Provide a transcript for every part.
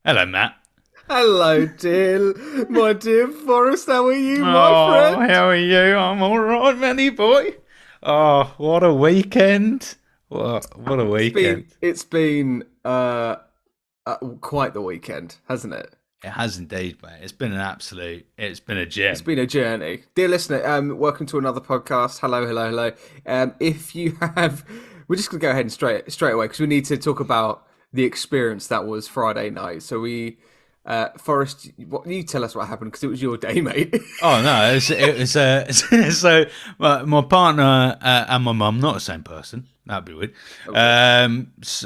Hello, Matt. Hello, my dear Forrest. How are you, my Oh, friend? how are you? I'm all right, Manny boy. Oh, what a weekend! What a It's weekend! been it's been uh, quite the weekend, hasn't it? It has indeed, mate. It's been an absolute. It's been a It's gem. been a journey, dear listener. Welcome to another podcast. Hello, hello, hello. If you have, we're just gonna go ahead and straight away because we need to talk about the experience that was Friday night. Forrest, what you tell us what happened because it was your day, mate. Oh no, it was so my partner and my mum, not the same person. That'd be weird. Okay. Um, s-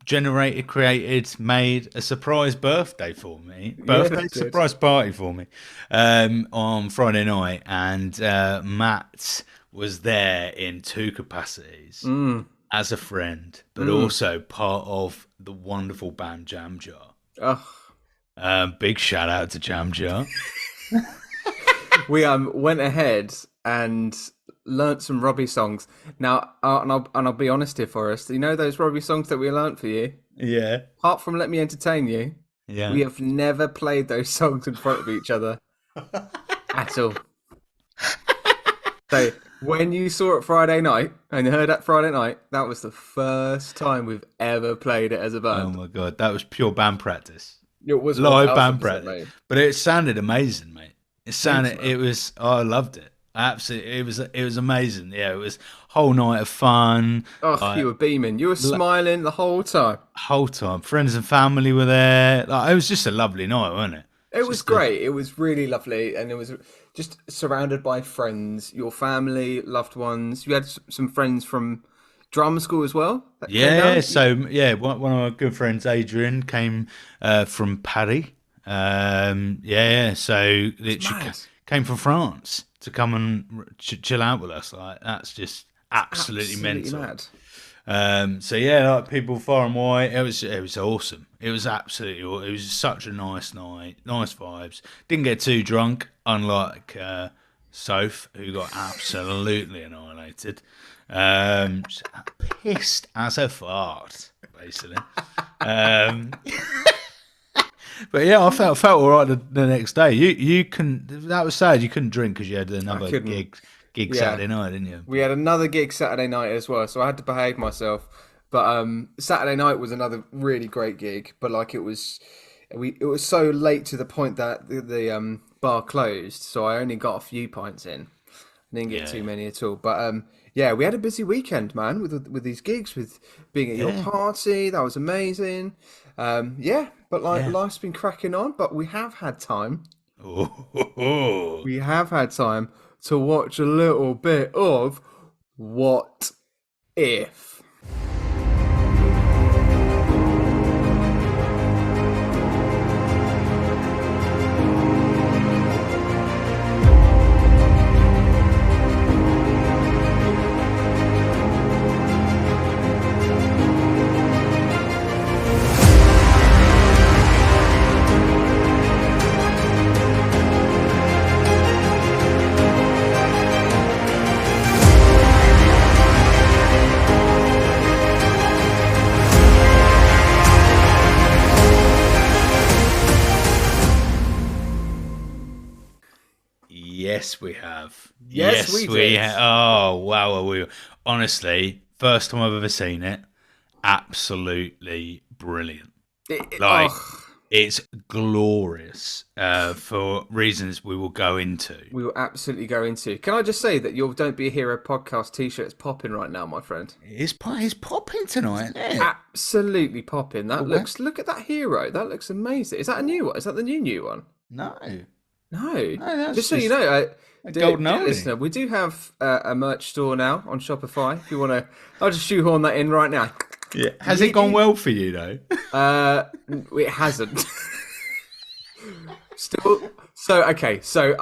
Generated, created, made a surprise birthday for me. Yeah, Birthday they did. surprise party for me on Friday night, and Matt was there in two capacities Mm, as a friend, but mm. also part of the wonderful band Jam Jar. Oh. Big shout out to Jam Jar. We went ahead and learnt some Robbie songs. Now, and I'll be honest here, Forrest. You know those Robbie songs that we learnt for you. Yeah, Apart from "Let Me Entertain You," yeah. we have never played those songs in front of each other at all. So when you saw it Friday night and heard that Friday night, that was the first time we've ever played it as a Oh band. my god, that was pure band practice. It was one Live thousand band percent, practice, mate. but it sounded amazing, mate. It Thanks, sounded, man. it was, oh, I loved it. Absolutely, it was amazing. Yeah, it was whole night of fun. Oh, you Like were beaming. You were smiling the whole time. whole time, friends and family were there. Like it was just a lovely night, wasn't it? It It's was just a, great. It was really lovely, and it was just surrounded by friends, your family, loved ones. You had some friends from drama school as well that came yeah. down. So yeah, one of my good friends, Adrian, came from Paris. Yeah. So It's literally mad. came from France to come and chill out with us. Like that's just It's absolutely absolutely mental. mad. So yeah, like people far and wide, it was awesome. It was absolutely, it was such a nice night, nice vibes. Didn't get too drunk, unlike Soph, who got absolutely annihilated. Just pissed as a fart, basically. Um, but yeah, I felt all right the next day. You couldn't. That was sad. You couldn't drink because you had I another couldn't. gig Yeah, Saturday night, didn't you? we had another gig Saturday night as well, so I had to behave myself. But Saturday night was another really great gig. But like it was so late to the point that the bar closed, so I only got a few pints in. Didn't get too Yeah, many at all. But yeah, we had a busy weekend, man, with these gigs, with being at your yeah, party. That was amazing. Yeah, but like yeah. life's been cracking on. But we have had time. Oh, We have had time to watch a little bit of What If. yes, we have. Yes, we Yes, we did. have. Oh, wow. We honestly, first time I've ever seen it. Absolutely brilliant. Like, Oh, it's glorious for reasons we will go into. we will absolutely go into. Can I just say that your Don't Be a Hero podcast t-shirt is popping right now, my friend? It's popping tonight, isn't it? Absolutely popping. The That web? looks. Look at that hero. That looks amazing. Is that a new one? Is that the new one? No, No. no, that's Just so you just know, a golden dear oldie. listener, we do have a merch store now on Shopify. If you want to, I'll just shoehorn that in right now. Yeah. Has it gone We, well for you though? uh, it hasn't. Still, so okay. So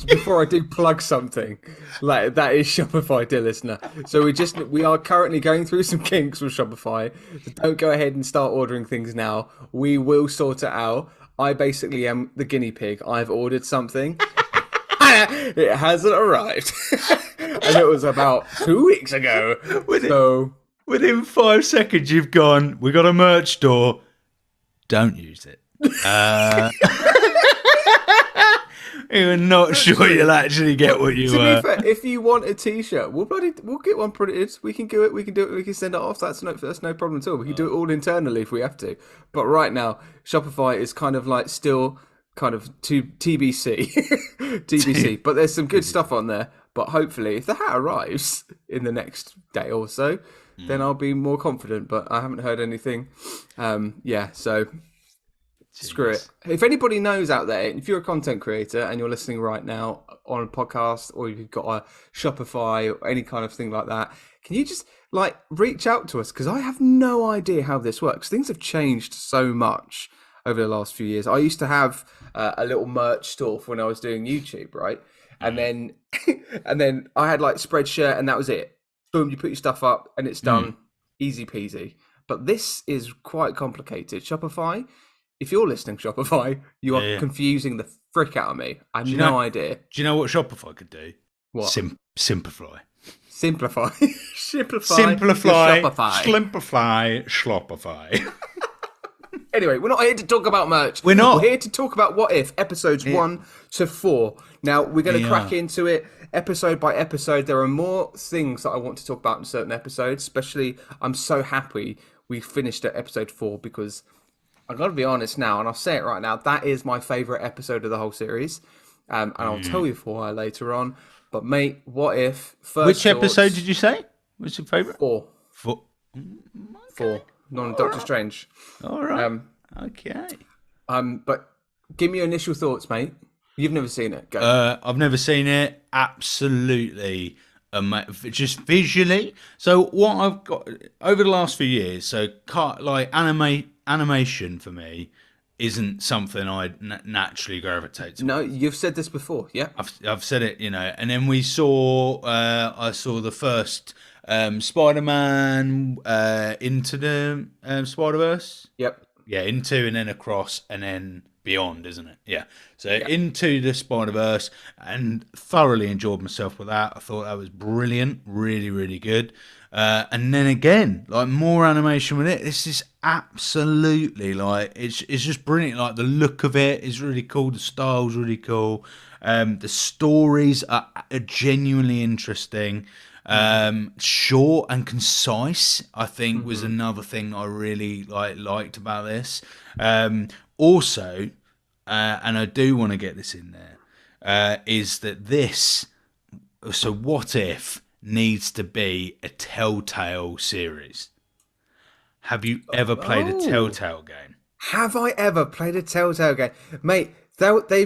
before I do plug something, like that is Shopify, dear listener. So we are currently going through some kinks with Shopify. So don't go ahead and start ordering things now. We will sort it out. I basically am the guinea pig. I've ordered something. It hasn't arrived, and it was about 2 weeks ago. Was it? So Within 5 seconds, you've gone, we got a merch store. Don't use it. You're not sure you'll actually get what you To be fair, if you want a T-shirt, we'll get one printed. We can do it. We can do it. We can send it off. That's no problem at all. We can do it all internally if we have to. But right now, Shopify is kind of like still kind of to TBC, TBC. But there's some good stuff on there. But hopefully, if the hat arrives in the next day or so, then I'll be more confident. But I haven't heard anything. So. Screw it. If anybody knows out there, if you're a content creator and you're listening right now on a podcast, or you've got a Shopify or any kind of thing like that, can you just like reach out to us? Because I have no idea how this works. Things have changed so much over the last few years. I used to have a little merch store for when I was doing YouTube, right? And then I had like Spreadshirt, and that was it. Boom, you put your stuff up and it's done. Easy peasy. But this is quite complicated. Shopify. If you're listening, Shopify, you are confusing the frick out of me. I have no idea. Do you know what Shopify could do? What? Simplify. Simplify. Simplify. Shopify. Anyway, we're not here to talk about merch. We're not. We're here to talk about What If, episodes 1 to 4. Now, we're going to crack into it episode by episode. There are more things that I want to talk about in certain episodes, especially I'm so happy we finished at episode 4 because... I've got to be honest now, and I'll say it right now, that is my favourite episode of the whole series. And I'll tell you why later on. But, mate, what if... Which episode did you say? What's your favourite? 4. 4. 4. Non-Doctor Strange. All right. Okay. But give me your initial thoughts, mate. You've never seen it. Go. I've never seen it. Absolutely. Just visually. So what I've got over the last few years, so like animation for me isn't something I naturally gravitate to. No, you've said this before, yeah. I've said it, and then I saw the first Spider-Man Into the Spider-Verse. Yep. Yeah, Into and then Across and then Beyond, isn't it? Yeah. So Into the Spider-Verse, and thoroughly enjoyed myself with that. I thought that was brilliant, really, really good. And then again, like more animation with it. This is absolutely like it's just brilliant. Like the look of it is really cool. The style's really cool. The stories are genuinely interesting. Short and concise, I think, was another thing I really liked about this. Also, and I do want to get this in there, is that this. So, What If needs to be a Telltale series. Have you ever played a Telltale game? Have I ever played a Telltale game, mate? They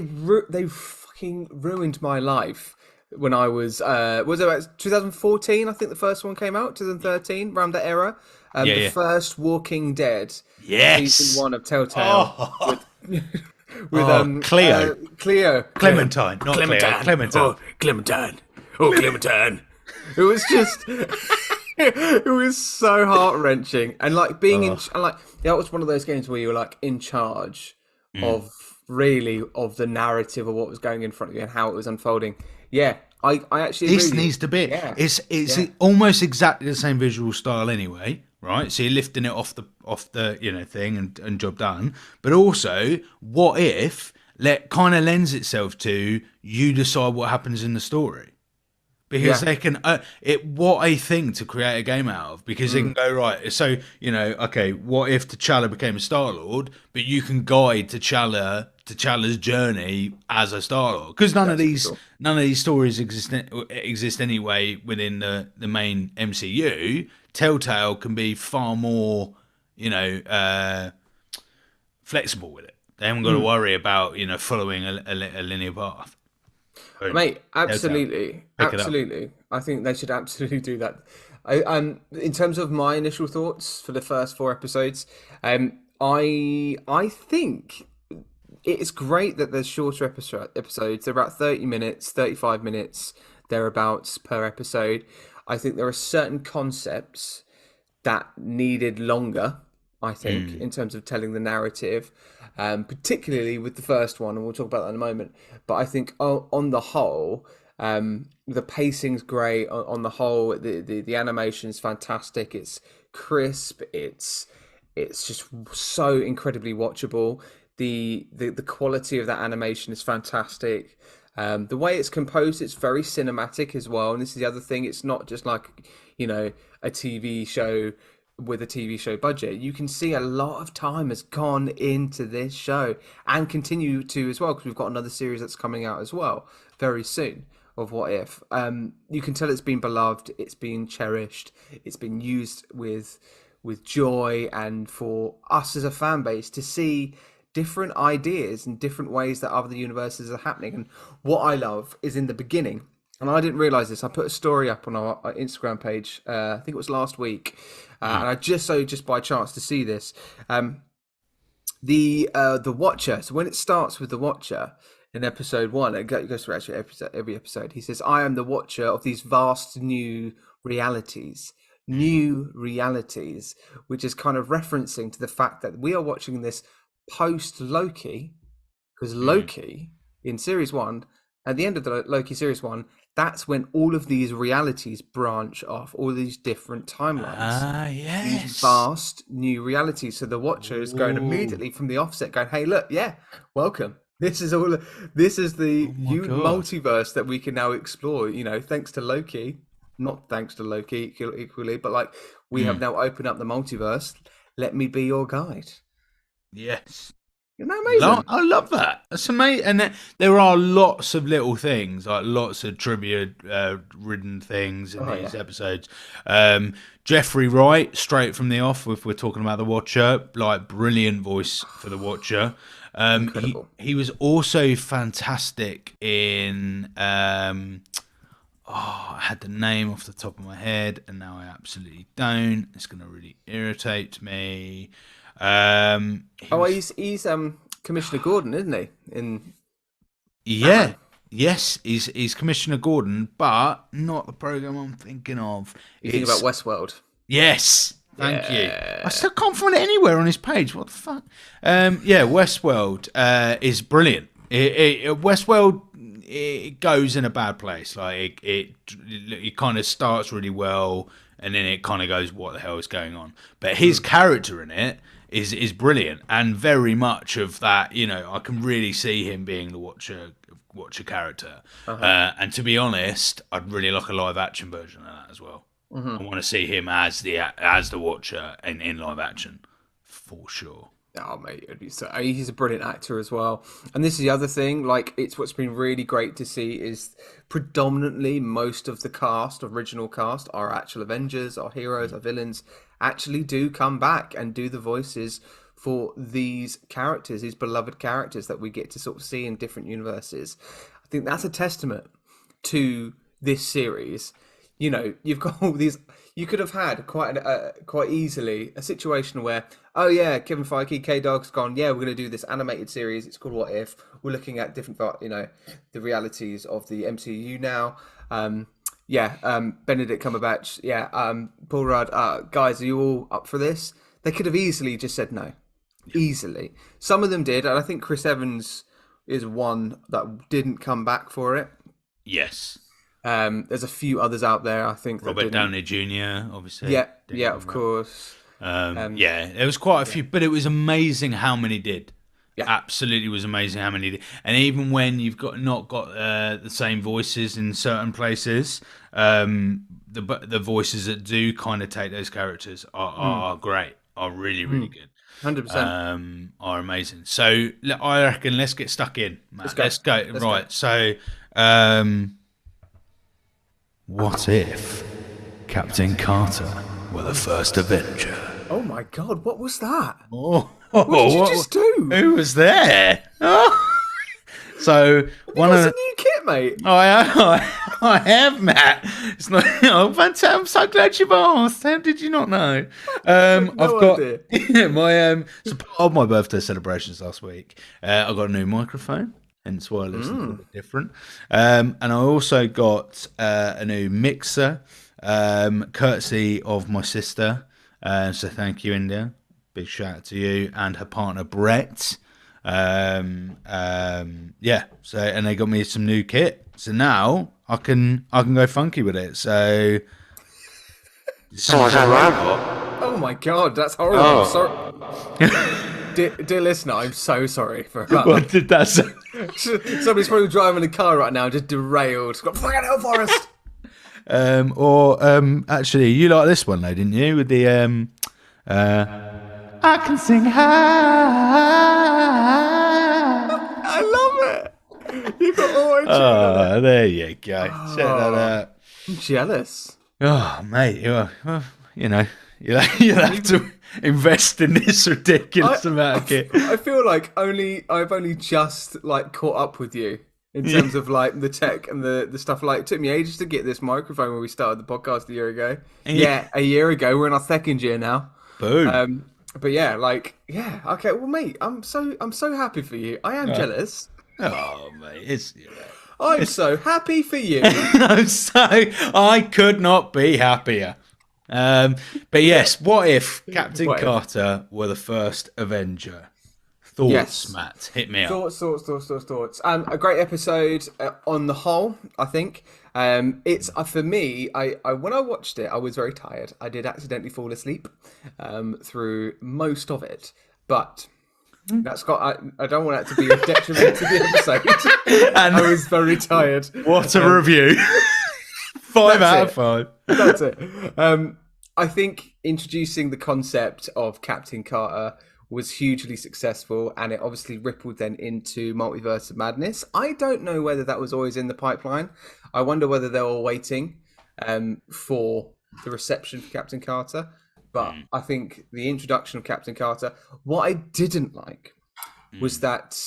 fucking ruined my life. When I was it about 2014? I think the first one came out. 2013, around that era. The first Walking Dead. Yes. Season 1 of Telltale. With Cleo. Clementine. Not Clementine. Clementine. Oh, Clementine. Oh, Clementine. It was just... it was so heart-wrenching. And like being in... And like that was one of those games where you were like in charge of the narrative of what was going in front of you and how it was unfolding. Yeah, I actually. This needs to be. Yeah. It's almost exactly the same visual style anyway, right? So you're lifting it off the thing and job done. But also, What If kind of lends itself to you decide what happens in the story. Because they can, what a thing to create a game out of. Because they can go, right, so, okay, what if T'Challa became a Star-Lord, but you can guide T'Challa's journey as a Star-Lord. Because none of these stories exist anyway within the main MCU. Telltale can be far more, flexible with it. They haven't got to worry about, following a linear path. Mate, absolutely. I think they should absolutely do that. In terms of my initial thoughts for the first 4 episodes, I think it's great that there's shorter episodes. They're about 30 minutes, 35 minutes, thereabouts per episode. I think there are certain concepts that needed longer, I think, in terms of telling the narrative, particularly with the first one, and we'll talk about that in a moment. But I think on the whole, The pacing's great on the whole. The animation's fantastic. It's crisp. It's just so incredibly watchable. The quality of that animation is fantastic. The way it's composed, it's very cinematic as well. And this is the other thing. It's not just like, a TV show with a TV show budget. You can see a lot of time has gone into this show and continue to as well, because we've got another series that's coming out as well very soon of What If. You can tell it's been beloved, it's been cherished, it's been used with joy, and for us as a fan base to see different ideas and different ways that other universes are happening. And what I love is in the beginning, and I didn't realize this. I put a story up on our Instagram page. I think it was last week, and I just by chance to see this. The Watcher. So when it starts with the Watcher in episode 1, it goes through actually every episode. He says, "I am the Watcher of these vast new realities." New realities, which is kind of referencing to the fact that we are watching this post Loki, because Loki in series 1, at the end of the Loki series 1, that's when all of these realities branch off, all these different timelines. Yes. These vast new realities. So the Watcher is going immediately from the offset, going, "Hey, look, yeah, welcome. This is the huge multiverse that we can now explore. Thanks to Loki, not thanks to Loki equally, but like we have now opened up the multiverse. Let me be your guide." Yes. Isn't that amazing? I love that. That's amazing. And there are lots of little things, like lots of trivia-ridden things in these episodes. Jeffrey Wright, straight from the off, if we're talking about the Watcher, like brilliant voice for the Watcher. Incredible. He was also fantastic in... I had the name off the top of my head, and now I absolutely don't. It's going to really irritate me. He's Commissioner Gordon, isn't he? Yes, he's Commissioner Gordon, but not the program I'm thinking of. You think about Westworld? Yes, thank you. I still can't find it anywhere on his page. What the fuck? Westworld is brilliant. Westworld, it goes in a bad place. Like it kind of starts really well, and then it kind of goes, what the hell is going on? But his character in it is brilliant, and very much of that. I can really see him being the Watcher character. And to be honest, I'd really like a live action version of that as well. I want to see him as the Watcher in live action for sure. Oh mate, he's a brilliant actor as well. And this is the other thing, like it's what's been really great to see is predominantly most of the original cast, our actual Avengers, our heroes, our villains, actually do come back and do the voices for these characters, these beloved characters that we get to sort of see in different universes. I think that's a testament to this series. You've got all these. You could have had quite easily a situation where, oh yeah, Kevin Feige, K-Dog's gone. Yeah, we're going to do this animated series. It's called What If. We're looking at different, the realities of the MCU now. Benedict Cumberbatch. Yeah, Paul Rudd. Guys, are you all up for this? They could have easily just said no. Easily. Some of them did, and I think Chris Evans is one that didn't come back for it. Yes. There's a few others out there, I think. Robert Downey Jr., obviously. Yeah, of course. There was quite a few, but it was amazing how many did. Yeah. Absolutely was amazing how many did. And even when you've not got the same voices in certain places, the voices that do kind of take those characters are great, are really, really good. 100%. Are amazing. So I reckon let's get stuck in, Matt. Let's go. Right. So, what if Captain Carter were the first Avenger? Oh my God! What was that? What did you just do? Who was there? So one of a new kit, mate. I have, Matt. It's not. Fantastic! I'm so glad you've asked. How did you not know? I've got my so part of my birthday celebrations last week. I got a new microphone, hence why I listen a little bit different. And I also got a new mixer, courtesy of my sister. So thank you, India. Big shout out to you and her partner Brett. Yeah. So and they got me some new kit. So now I can go funky with it. So So was that right? Oh my god, that's horrible. I'm sorry. Oh. Dear listener, I'm so sorry for about what did that say? that. Somebody's probably driving a car right now, just derailed. Got fucking hell, Forest. Actually, you like this one though, didn't you? With the I can sing high. I love it. You've got all my tune on it. Oh, there you go. Check that out. I'm jealous. Oh, mate, well, you'll have to invest in this ridiculous amount of kit. I feel like I've only just like caught up with you in terms of like the tech and the stuff. Like, it took me ages to get this microphone when we started the podcast a year ago. Yeah, a year ago. We're in our second year now. Boom. But yeah, okay. Well, mate, I'm so happy for you. I am jealous. Oh, mate, I'm so happy for you. I could not be happier. But yes, what if Captain What if? Carter were the first Avenger? Thoughts, Yes. Matt? Hit me up. Thoughts. A great episode on the whole, I think. It's for me. I when I watched it, I was very tired. I did accidentally fall asleep through most of it, but that's got. I don't want that to be a detriment to the episode. And I was very tired. what a review! 5 out of 5. That's it. I think introducing the concept of Captain Carter was hugely successful, and it obviously rippled then into Multiverse of Madness. I don't know whether that was always in the pipeline. I wonder whether they were waiting for the reception for Captain Carter. But I think the introduction of Captain Carter, what I didn't like was that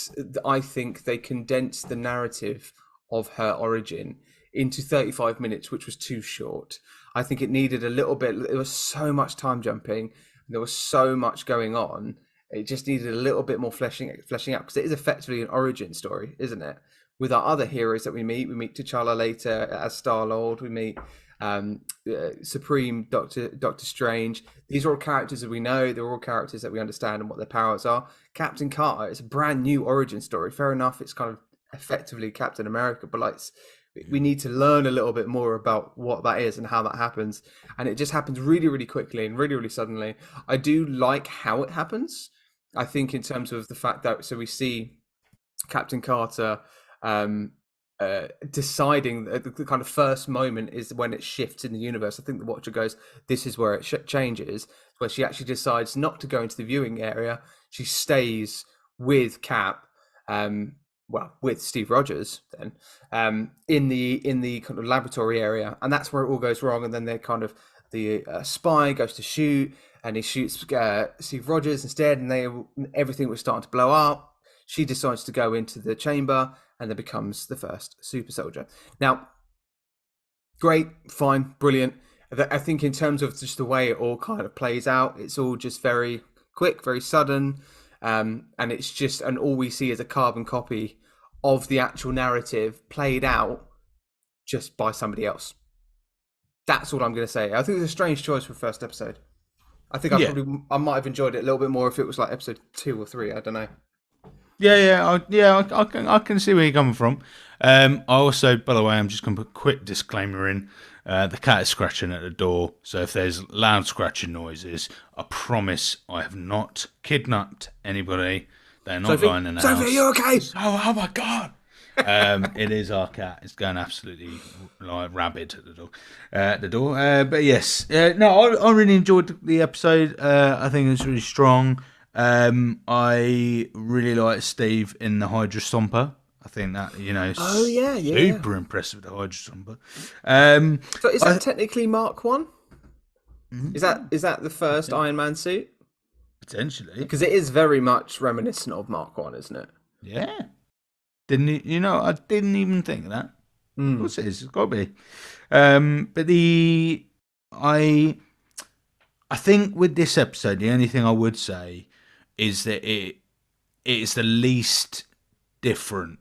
I think they condensed the narrative of her origin into 35 minutes, which was too short. I think it needed a little bit. There was so much time jumping. There was so much going on. It just needed a little bit more fleshing out, because it is effectively an origin story, isn't it? With our other heroes that we meet T'Challa later as Star-Lord. We meet Supreme Doctor Strange. These are all characters that we know. They're all characters that we understand and what their powers are. Captain Carter is a brand new origin story. Fair enough, it's kind of effectively Captain America, but like we need to learn a little bit more about what that is and how that happens. And it just happens really, really quickly and really, really suddenly. I do like how it happens. I think in terms of the fact that we see Captain Carter deciding the kind of first moment is when it shifts in the universe. I think the Watcher goes, this is where it changes, where she actually decides not to go into the viewing area. She stays with Cap, with Steve Rogers then, in the kind of laboratory area, and that's where it all goes wrong. And then they kind of the spy goes to shoot, and he shoots Steve Rogers instead, and everything was starting to blow up. She decides to go into the chamber and then becomes the first super soldier. Now, great, fine, brilliant. I think in terms of just the way it all kind of plays out, it's all just very quick, very sudden, and it's just, and all we see is a carbon copy of the actual narrative played out just by somebody else. That's what I'm going to say. I think it's a strange choice for first episode. I think I might have enjoyed it a little bit more if it was like episode 2 or 3. I don't know. I can see where you're coming from. I also, by the way, I'm just going to put a quick disclaimer in. The cat is scratching at the door, so if there's loud scratching noises, I promise I have not kidnapped anybody. They're not going in the house. Sophie, are you okay? Oh my God. It is our cat. It's going absolutely like rabid at the door. But yes, I really enjoyed the episode. I think it was really strong. I really like Steve in the Hydra Stomper. I think that super impressive, the Hydra Stomper. So is that technically Mark 1? Is that the first Iron Man suit? Potentially, because it is very much reminiscent of Mark 1, isn't it? Yeah. Didn't you know? I didn't even think of that. Of course it is. It's got to be. But I think with this episode, the only thing I would say is that it is the least different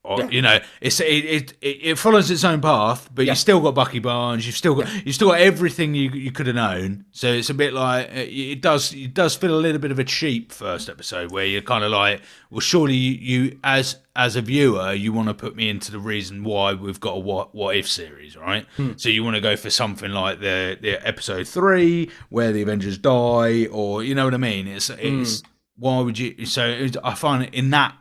or you know, it follows its own path, but you still got Bucky Barnes, you've still got everything you could have known. So it's a bit like it does feel a little bit of a cheap first episode where you're kind of like, well, surely you as a viewer you want to put me into the reason why we've got a what if series, right? So you want to go for something like the episode 3 where the Avengers die, or you know what I mean? It's why would you? So I find it in that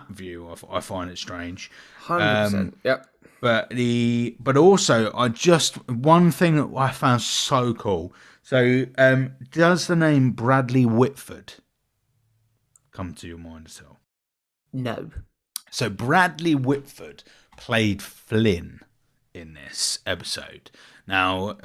view, I find it strange. 100%. Yep. But also one thing that I found so cool. So does the name Bradley Whitford come to your mind at all? No. So Bradley Whitford played Flynn in this episode. Now,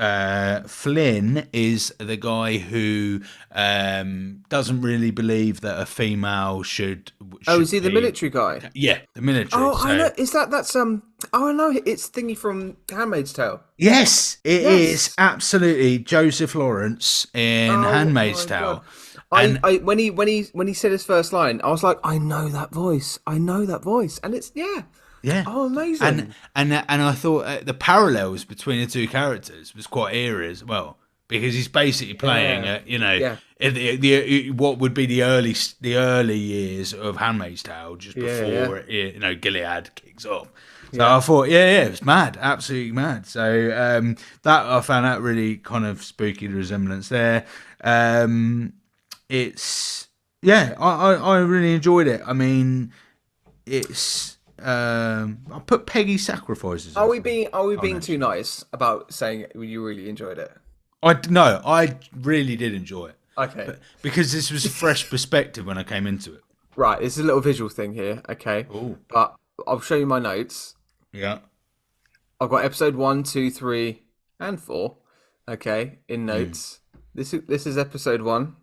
Flynn is the guy who doesn't really believe that a female should is he the military guy? Yeah, the military. Oh, I know. Is that's Oh, I know. It's thingy from Handmaid's Tale. Yes, it is absolutely Joseph Lawrence in Handmaid's Tale. God. When he said his first line, I was like, I know that voice, and it's Yeah. Oh, amazing. And I thought the parallels between the two characters was quite eerie as well, because he's basically playing what would be the early years of Handmaid's Tale just before Gilead kicks off. So I thought, it was mad, absolutely mad. So that I found out really kind of spooky, the resemblance there. It's I really enjoyed it. I mean, it's. I'll put Peggy Sacrifices. Are we being too nice about saying you really enjoyed it? I really did enjoy it. Okay. Because this was a fresh perspective when I came into it. Right, it's a little visual thing here, okay? Ooh. But I'll show you my notes. Yeah. I've got episode 1, 2, 3, and 4, okay, in notes. This is episode 1.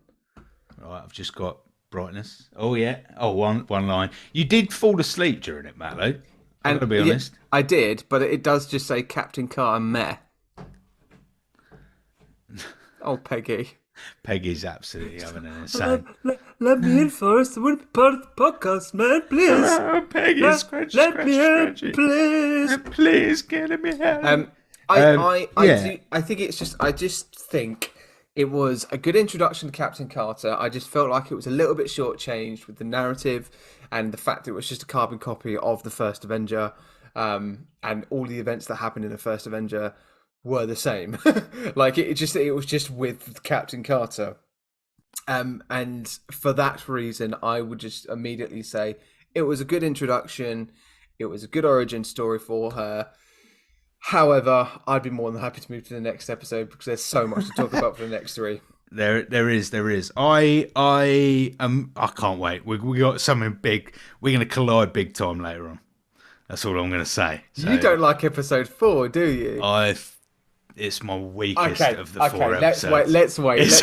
Right, I've just got brightness. Oh yeah. Oh, one line. You did fall asleep during it, Matlow. I'm gonna be honest. I did, but it does just say Captain Carter meh. Oh, Peggy. Peggy's absolutely having an insane. Let me in first. I want to be part of the podcast, man. Please. Oh, Peggy, let me in, please. Please get me out. I think it's just. I just think it was a good introduction to Captain Carter. I just felt like it was a little bit shortchanged with the narrative and the fact that it was just a carbon copy of the first Avenger, and all the events that happened in the first Avenger were the same. Like it was just with Captain Carter. And for that reason, I would just immediately say it was a good introduction. It was a good origin story for her. However, I'd be more than happy to move to the next episode because there's so much to talk about for the next 3. There is. I can't wait. We got something big. We're going to collide big time later on. That's all I'm going to say. So, you don't like episode 4, do you? It's my weakest of the 4 episodes. Let's wait. It's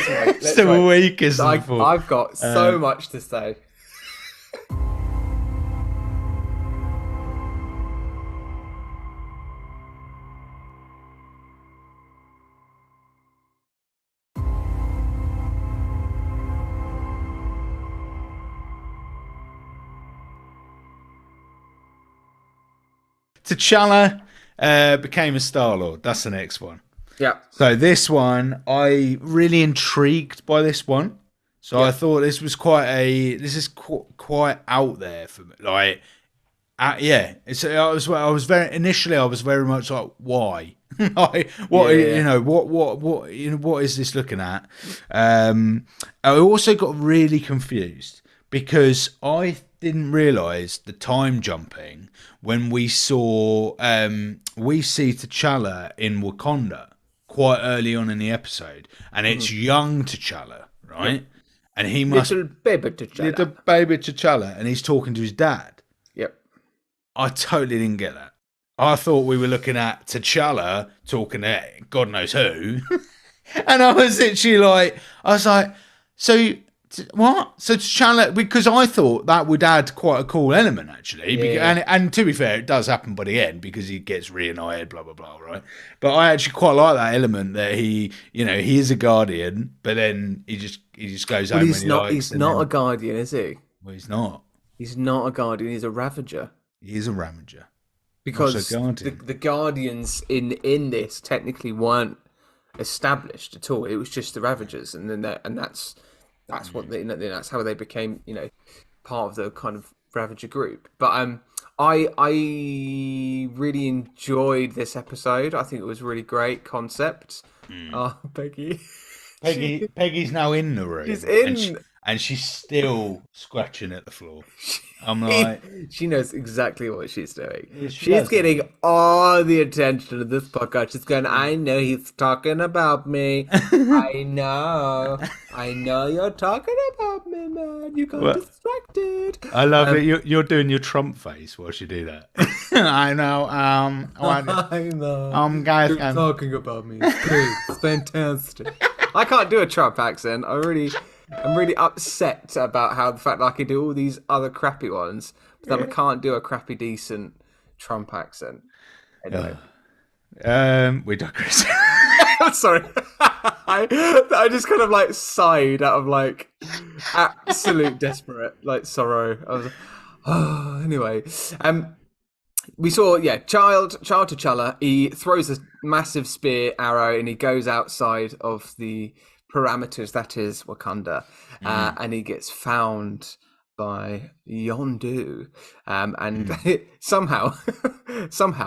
the weakest of the 4. I've got so much to say. T'Challa became a Star-Lord. That's the next one. Yeah. So this one, I really intrigued by this one. So I thought this was quite out there for me. Like, It's I was very much like, why? Like, what is this looking at? I also got really confused because I didn't realise the time jumping when we see T'Challa in Wakanda quite early on in the episode, and it's young T'Challa, right? Yep. And he must little baby T'Challa, and he's talking to his dad. Yep. I totally didn't get that. I thought we were looking at T'Challa talking to God knows who, and I was like, so what? So T'Challa, because I thought that would add quite a cool element actually, and to be fair, it does happen by the end because he gets reunited, blah blah blah, right? But I actually quite like that element that he is a Guardian, but then he just goes home. He's not a Guardian, is he? Well, he's not. He's not a Guardian. He's a Ravager. He is a Ravager. because Also Guardian. the Guardians in this technically weren't established at all. It was just the Ravagers, and then that's what they, that's how they became part of the kind of Ravager group. But I really enjoyed this episode. I think it was a really great concept. Oh, Peggy. Peggy's now in the room. She's in. And she's still scratching at the floor. I'm like, She knows exactly what she's doing. she She's does. getting all the attention of this podcast. She's going, I know he's talking about me. I know you're talking about me, man. You got distracted. I love it. You're doing your Trump face whilst you do that. I know. I know. Guys, You're talking about me. It's great. It's fantastic. I can't do a Trump accent. I'm really upset about how the fact that I can do all these other crappy ones, but then I can't do a crappy, decent Trump accent. Anyway. We digress. I'm sorry. I just kind of like sighed out of like absolute desperate like sorrow. I was like, oh, anyway. We saw, Child T'Challa. He throws a massive spear arrow and he goes outside of the parameters that is Wakanda, and he gets found by Yondu, and somehow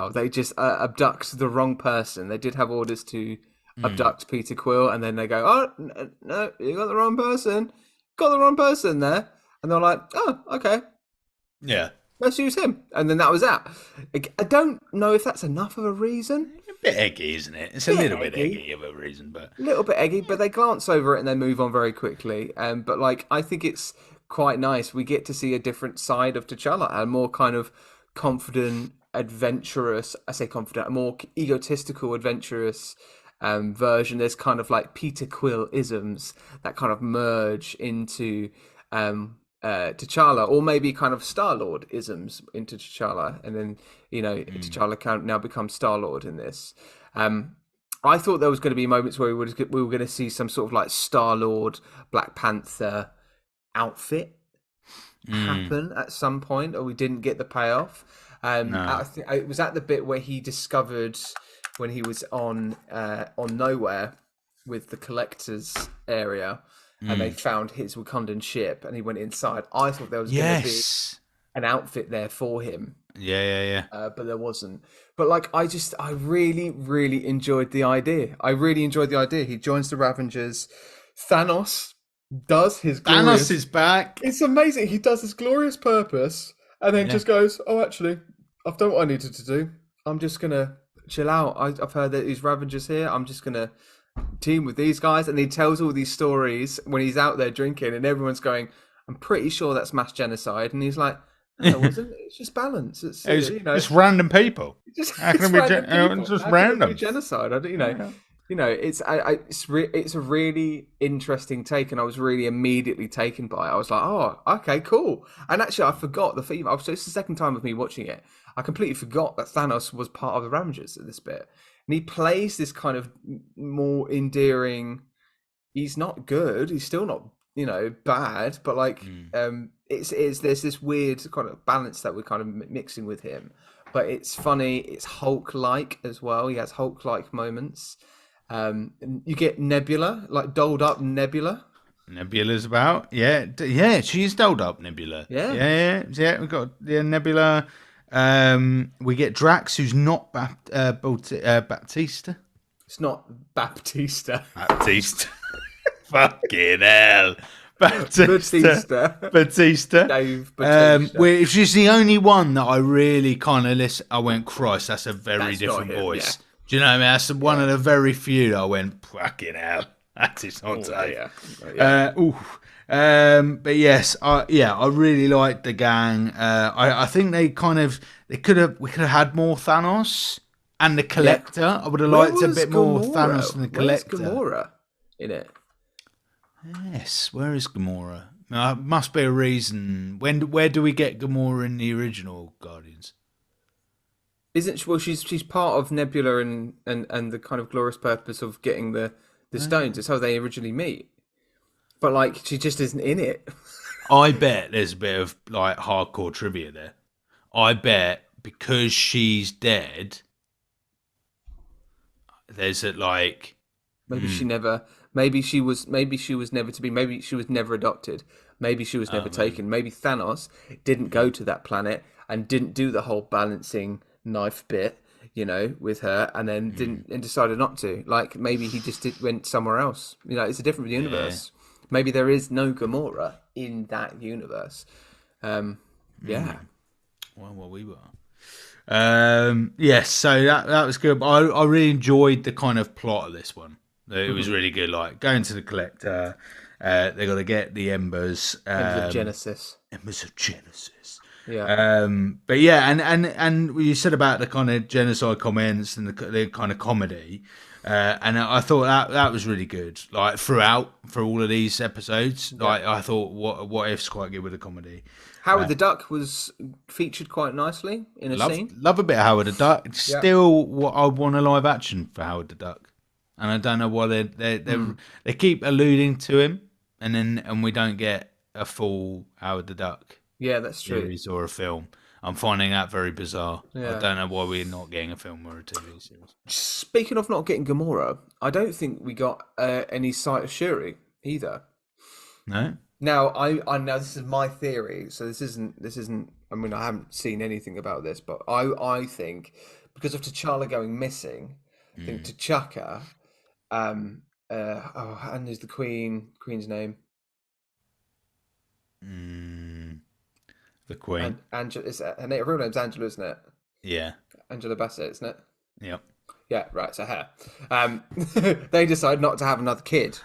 they just abduct the wrong person. They did have orders to abduct Peter Quill, and then they go, oh no, you got the wrong person there, and they're like, oh, okay, Yeah. let's use him, and then that was that. I don't know if that's enough of a reason. A bit eggy, isn't it? It's a little bit eggy of a reason, but A little bit eggy, but they glance over it and they move on very quickly. But like, I think it's quite nice. We get to see a different side of T'Challa, a more kind of confident, adventurous. I say confident, a more egotistical, adventurous version. There's kind of like Peter Quill isms that kind of merge into T'Challa, or maybe kind of Star-Lord isms into T'Challa, and then T'Challa can now become Star-Lord in this. I thought there was going to be moments where we were going to see some sort of like Star-Lord, Black Panther outfit happen at some point, or we didn't get the payoff. I think it was at the bit where he discovered when he was on Nowhere with the collectors area. And they found his Wakandan ship, and he went inside. I thought there was going to be an outfit there for him. Yeah. But there wasn't. But like, I really, really enjoyed the idea. He joins the Ravengers. Thanos does his glorious... Thanos is back. It's amazing. He does his glorious purpose, and then just goes, oh, actually, I've done what I needed to do. I'm just going to chill out. I've heard that these Ravengers here. I'm just going to team with these guys, and he tells all these stories when he's out there drinking, and everyone's going, I'm pretty sure that's mass genocide, and he's like, no, it wasn't. It's just balance. It's just random people. How can it be just random genocide? It's a really interesting take, and I was really immediately taken by it. I was like, oh, okay, cool. And actually, I forgot the theme. It's the second time of me watching it. I completely forgot that Thanos was part of the Ravengers at this bit. And he plays this kind of more endearing. He's not good. He's still not, bad. But like, there's this weird kind of balance that we're kind of mixing with him. But it's funny. It's Hulk-like as well. He has Hulk-like moments. And you get Nebula, like dolled up Nebula. Nebula's about, yeah. She's dolled up Nebula. Yeah. We got Nebula. We get Drax, who's not Baptista. It's not Baptista. Baptista. Fucking hell. Batista. Dave Batista. Which is the only one that I really kind of listen. I went, Christ, that's a very different voice. Yeah. Do you know what I mean? That's one of the very few that I went, fucking hell. That is not safe. But yes, I really liked the gang. I think we could have had more Thanos and the Collector. I would have liked a bit more Thanos and the Collector. Where's Gamora in it? Yes, where is Gamora? Must be a reason. Where do we get Gamora in the original Guardians? Isn't she? Well, she's part of Nebula and the kind of glorious purpose of getting the stones. It's how they originally meet. But like, she just isn't in it. I bet there's a bit of like hardcore trivia there. I bet because she's dead, there's a like. Maybe she never. Maybe she was never to be. Maybe she was never adopted. Maybe she was never Maybe. taken. Maybe Thanos didn't go to that planet and didn't do the whole balancing knife bit, with her, and then didn't and decided not to. Like maybe he just went somewhere else. It's a different Yeah. universe. Maybe there is no Gamora in that universe. Yeah. Well, we were. Yes, so that was good. But I really enjoyed the kind of plot of this one. It was really good. Like going to the collector, they got to get the embers. Ends of Genesis. Embers of Genesis. Yeah. But yeah, and you said about the kind of genocide comments and the kind of comedy, and I thought that was really good. Like throughout for all of these episodes, like I thought what if's quite good with the comedy. Howard the Duck was featured quite nicely in a scene. Love a bit of Howard the Duck. It's Yeah. still what I want a live action for Howard the Duck, and I don't know why they keep alluding to him, and we don't get a full Howard the Duck Yeah, that's true. series or a film. I'm finding that very bizarre. Yeah. I don't know why we're not getting a film or a TV series. Speaking of not getting Gamora, I don't think we got any sight of Shuri either. No. Now, I know this is my theory, so this isn't. I mean, I haven't seen anything about this, but I think because of T'Challa going missing, I think T'Chaka, and there's the Queen's name, The Queen. and Angela. Her real name's Angela, isn't it? Yeah. Angela Bassett, isn't it? Yep. Yeah, right. So her. They decide not to have another kid.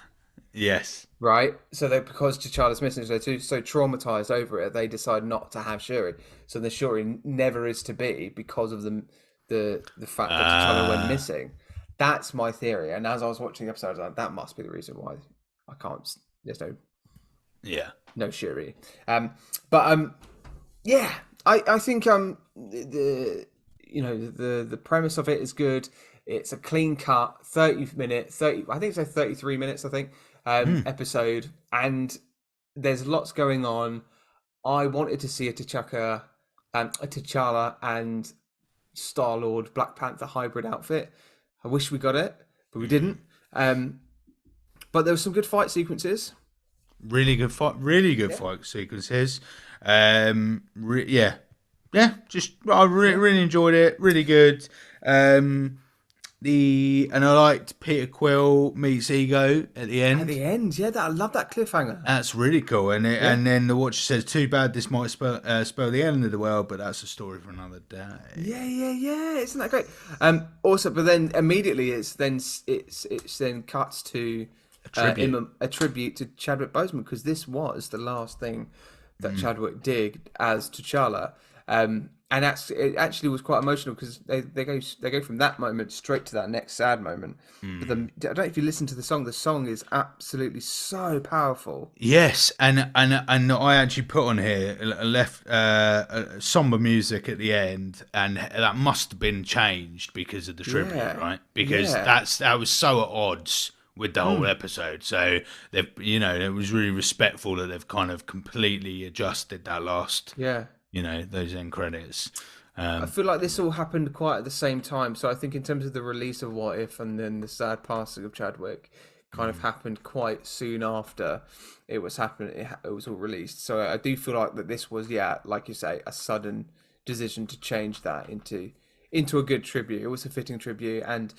Yes. Right, so they because T'Challa's missing, so they're so traumatized over it, they decide not to have Shuri. So the Shuri never is to be because of the fact that T'Challa went missing. That's my theory. And as I was watching the episode, I was like, that must be the reason why I can't. There's Yeah. no Shuri. Yeah, I think the premise of it is good. It's a clean cut, 30-minute, I think it's 33 minutes, I think, episode, and there's lots going on. I wanted to see a T'Chaka, a T'Challa and Star-Lord Black Panther hybrid outfit. I wish we got it, but we didn't. But there were some good fight sequences. Really good fight. Really good fight sequences. Yeah. Just I really enjoyed it. Really good. And I liked Peter Quill meets Ego at the end. At the end, yeah, I love that cliffhanger. That's really cool. And then the Watcher says, "Too bad this might spell the end of the world, but that's a story for another day." Yeah. Isn't that great? Also, but then immediately it's then cuts to a tribute to Chadwick Boseman, because this was the last thing that Chadwick did as T'Challa. And it actually was quite emotional because they go from that moment straight to that next sad moment. But I don't know if you listen to the song. The song is absolutely so powerful. Yes, and I actually put on here left somber music at the end, and that must have been changed because of the tribute, right? Because that was so at odds with the whole episode. So they've it was really respectful that they've kind of completely adjusted that last. Yeah. Those end credits. I feel like this all happened quite at the same time. So I think in terms of the release of What If and then the sad passing of Chadwick kind of happened quite soon after it was happening. It was all released. So I do feel like that this was, like you say, a sudden decision to change that into a good tribute. It was a fitting tribute, and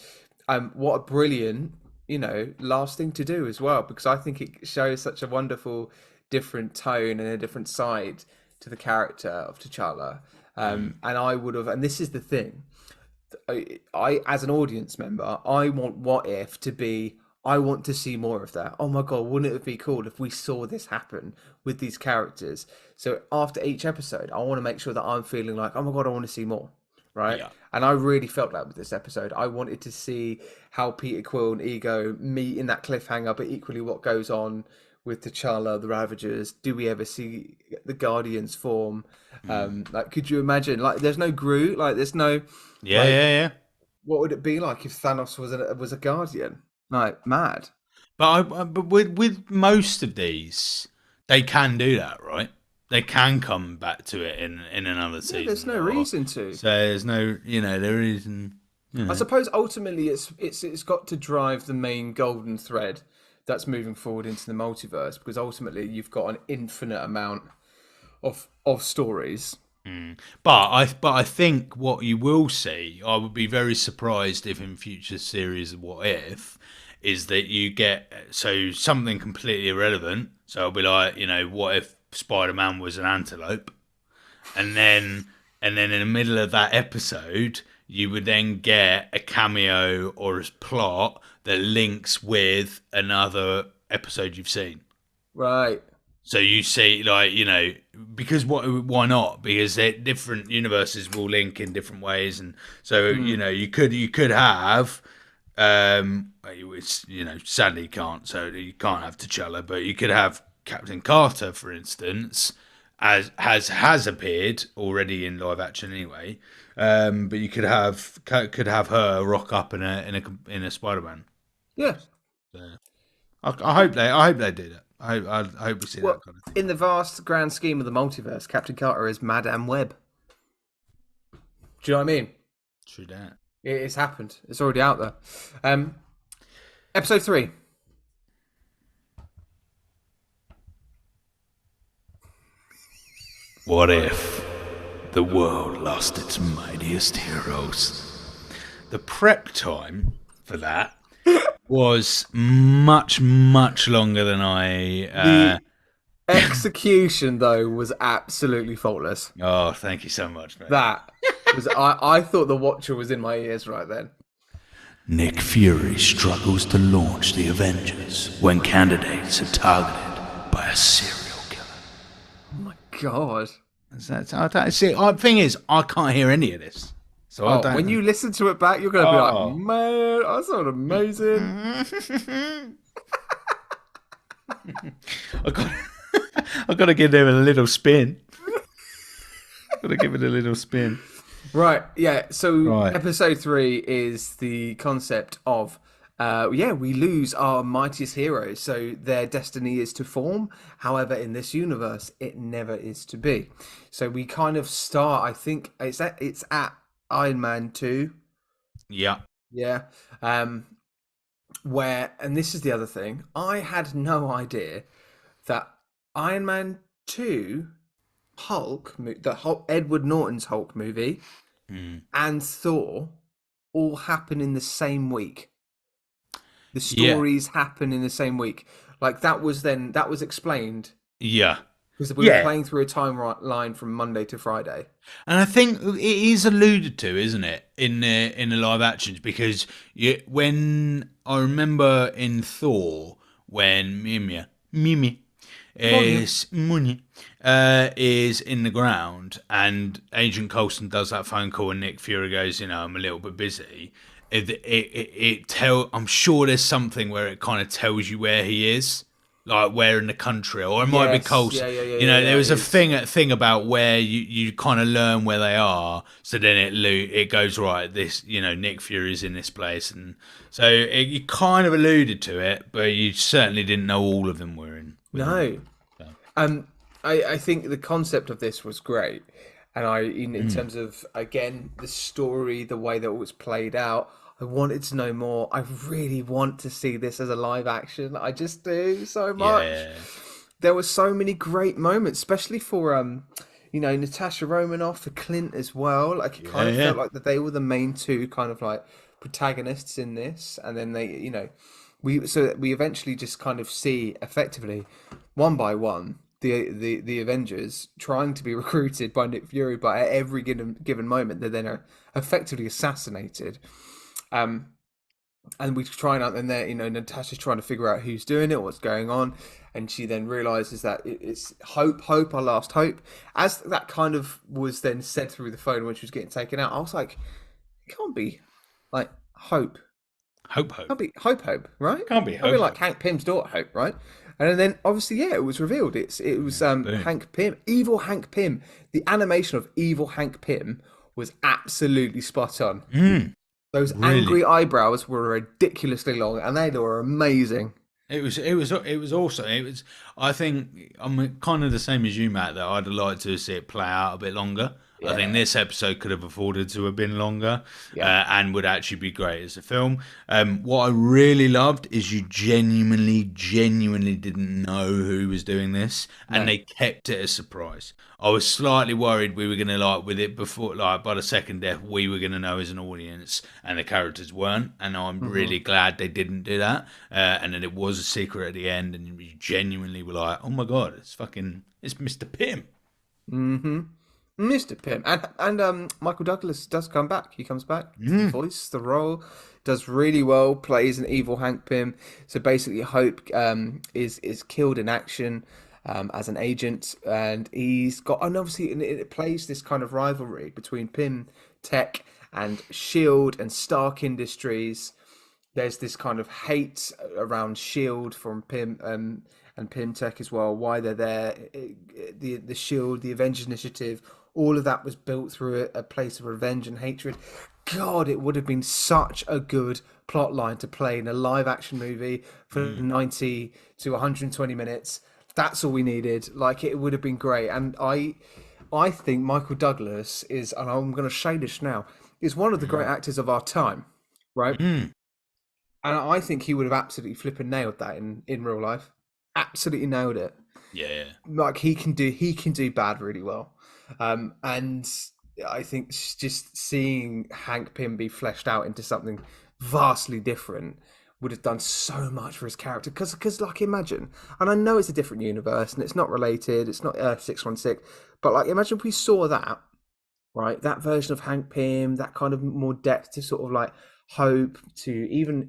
what a brilliant, last thing to do as well, because I think it shows such a wonderful different tone and a different side to the character of T'Challa. And I would have, and this is the thing, I as an audience member, I want What If to be, I want to see more of that. Oh my God, wouldn't it be cool if we saw this happen with these characters? So after each episode, I want to make sure that I'm feeling like, oh my God, I want to see more. Right? Yeah. And I really felt that with this episode. I wanted to see how Peter Quill and Ego meet in that cliffhanger, but equally what goes on with T'Challa, the Ravagers. Do we ever see the Guardians form? Like, could you imagine? Like, there's no Groot. Like, there's no. Yeah. What would it be like if Thanos was a Guardian? Like, mad. But with most of these, they can do that, right? they can come back to it in another Yeah, season. there's no or- reason to. So there's no, there isn't. I suppose ultimately it's got to drive the main golden thread that's moving forward into the multiverse, because ultimately you've got an infinite amount of stories. But I think what you will see, I would be very surprised if in future series of What If, is that you get something completely irrelevant. So it'll be like, what if Spider-Man was an antelope, and then in the middle of that episode, you would then get a cameo or a plot that links with another episode you've seen. Right. So you see, because why not? Because different universes will link in different ways, and so you could have, sadly you can't. So you can't have T'Challa, but you could have Captain Carter, for instance, as has appeared already in live action anyway. But you could have her rock up in a Spider-Man. Yeah. I hope they do that. I hope we see Well, that kind of thing. in the vast grand scheme of the multiverse, Captain Carter is Madame Web. Do you know what I mean? True that. It's happened. It's already out there. Episode 3. What if the world lost its mightiest heroes? The prep time for that was much, much longer than The execution, though, was absolutely faultless. Oh, thank you so much, mate. That was. I thought the Watcher was in my ears right then. Nick Fury struggles to launch the Avengers when candidates are targeted by a serial killer. Oh my god. The thing is, I can't hear any of this. So I don't. When you listen to it back, you're going to be like, man, that sounded amazing. I got to give it a little spin. Got to give it a little spin. Right, yeah. So episode 3 is the concept of, we lose our mightiest heroes. So their destiny is to form. However, in this universe, it never is to be. So we kind of start, I think, it's at Iron Man 2. Yeah. Yeah. Where, and this is the other thing, I had no idea that Iron Man 2, Edward Norton's Hulk movie, and Thor all happen in the same week. The stories happen in the same week. Like that was explained. Yeah. Because we were playing through a timeline from Monday to Friday. And I think it is alluded to, isn't it, in the live actions? Because when I remember in Thor, when Mimi is in the ground and Agent Coulson does that phone call and Nick Fury goes, I'm a little bit busy. I'm sure there's something where it kind of tells you where he is. Like where in the country, or it might be Coulson. There was a thing about where you kind of learn where they are. So then it goes right. This Nick Fury's in this place, and so you kind of alluded to it, but you certainly didn't know all of them were in. No, I think the concept of this was great, and in terms of again the story, the way that it was played out. I wanted to know more. I really want to see this as a live action. I just do so much. Yeah. There were so many great moments, especially for Natasha Romanoff, for Clint as well. Like it kind of felt like that they were the main two kind of like protagonists in this, and then we eventually just kind of see effectively one by one the Avengers trying to be recruited by Nick Fury, but at every given moment they then are effectively assassinated. And we try out, and there, Natasha's trying to figure out who's doing it, what's going on, and she then realizes that it's Hope, our last hope. As that kind of was then said through the phone when she was getting taken out, I was like, it can't be like Hope. Can't be Hope, right? Can't be Hope. Can't be like Hank Pym's daughter, Hope, right? And then obviously, it was revealed. It was Hank Pym, evil Hank Pym. The animation of evil Hank Pym was absolutely spot on. Those angry eyebrows were ridiculously long, and they were amazing. It was awesome. It was. I think I'm kind of the same as you, Matt. That I'd like to see it play out a bit longer. I think Yeah, this episode could have afforded to have been longer, yeah. and would actually be great as a film. What I really loved is you genuinely didn't know who was doing this, and No. they kept it a surprise. I was slightly worried we were gonna like with it before, like by the second death, we were gonna know as an audience, and the characters weren't. And I'm Hmm. really glad they didn't do that, and then it was a secret at the end, and you genuinely were like, "Oh my god, it's Mr. Pym." Hmm. Mr. Pym and Michael Douglas does come back. He comes back to Mm, voice the role, does really well, plays an evil Hank Pym. So basically, Hope is killed in action as an agent, and he's got and obviously it plays this kind of rivalry between Pym Tech and Shield and Stark Industries. There's this kind of hate around Shield from Pym and Pym Tech as well. Why they're there, the Shield, the Avengers Initiative, all of that was built through a place of revenge and hatred. God, it would have been such a good plot line to play in a live action movie for mm, 90 to 120 minutes. That's all we needed. Like it would have been great. And I think Michael Douglas is, and I'm going to say this now, is one of the great mm, actors of our time, right? mm. And I think he would have absolutely flipping nailed that in real life. Absolutely nailed it. Yeah. Like he can do bad really well. And I think just seeing Hank Pym be fleshed out into something vastly different would have done so much for his character. Because like imagine, and I know it's a different universe and it's not related, it's not Earth 616, but like imagine if we saw that, right? That version of Hank Pym, that kind of more depth to sort of like hope to even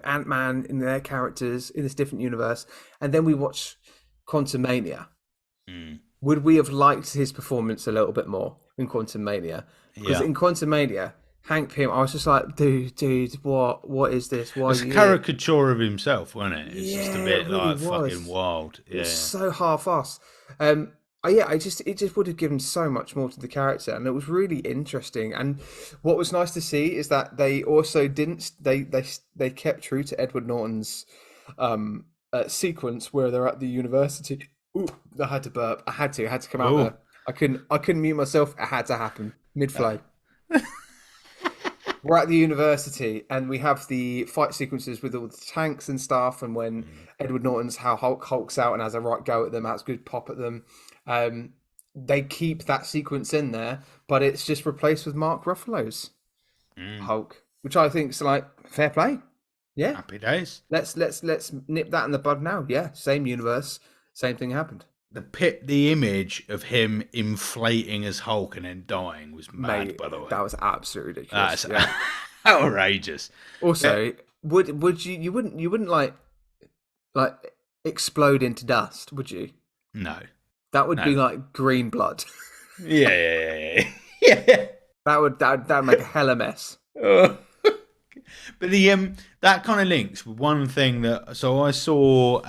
Ant-Man in their characters in this different universe, and then we watch Quantumania. Mm. Would we have liked his performance a little bit more in Quantumania? Because Yeah. in Quantumania, Hank Pym, I was just like, dude, what is this? Why are It's a you here? caricature of himself, wasn't it? It's just a Yeah, it bit really like fucking was. wild. It was Yeah. so half-assed. Um, yeah, it just would have given so much more to the character, and it was really interesting. And what was nice to see is that they also didn't they kept true to Edward Norton's sequence where they're at the university. Ooh, I had to burp. I had to come out Oh. there. I couldn't mute myself. It had to happen mid flow. We're at the university and we have the fight sequences with all the tanks and stuff. And when Mm, Edward Norton's how Hulk hulks out and has a right go at them, has a good pop at them. Um, they keep that sequence in there, but it's just replaced with Mark Ruffalo's mm. Hulk, which I think is like fair play. Yeah, Happy days. let's nip that in the bud now. Yeah, same universe, same thing happened. The image of him inflating as Hulk and then dying was mad. Mate, By the way, that was absolutely ridiculous. that's Yeah. outrageous. Yeah. Also, would you wouldn't like explode into dust, would you? No. That would be No. like green blood. Yeah. Yeah. Yeah. Yeah. That'd make a hella mess. Oh. But that kind of links with one thing that I saw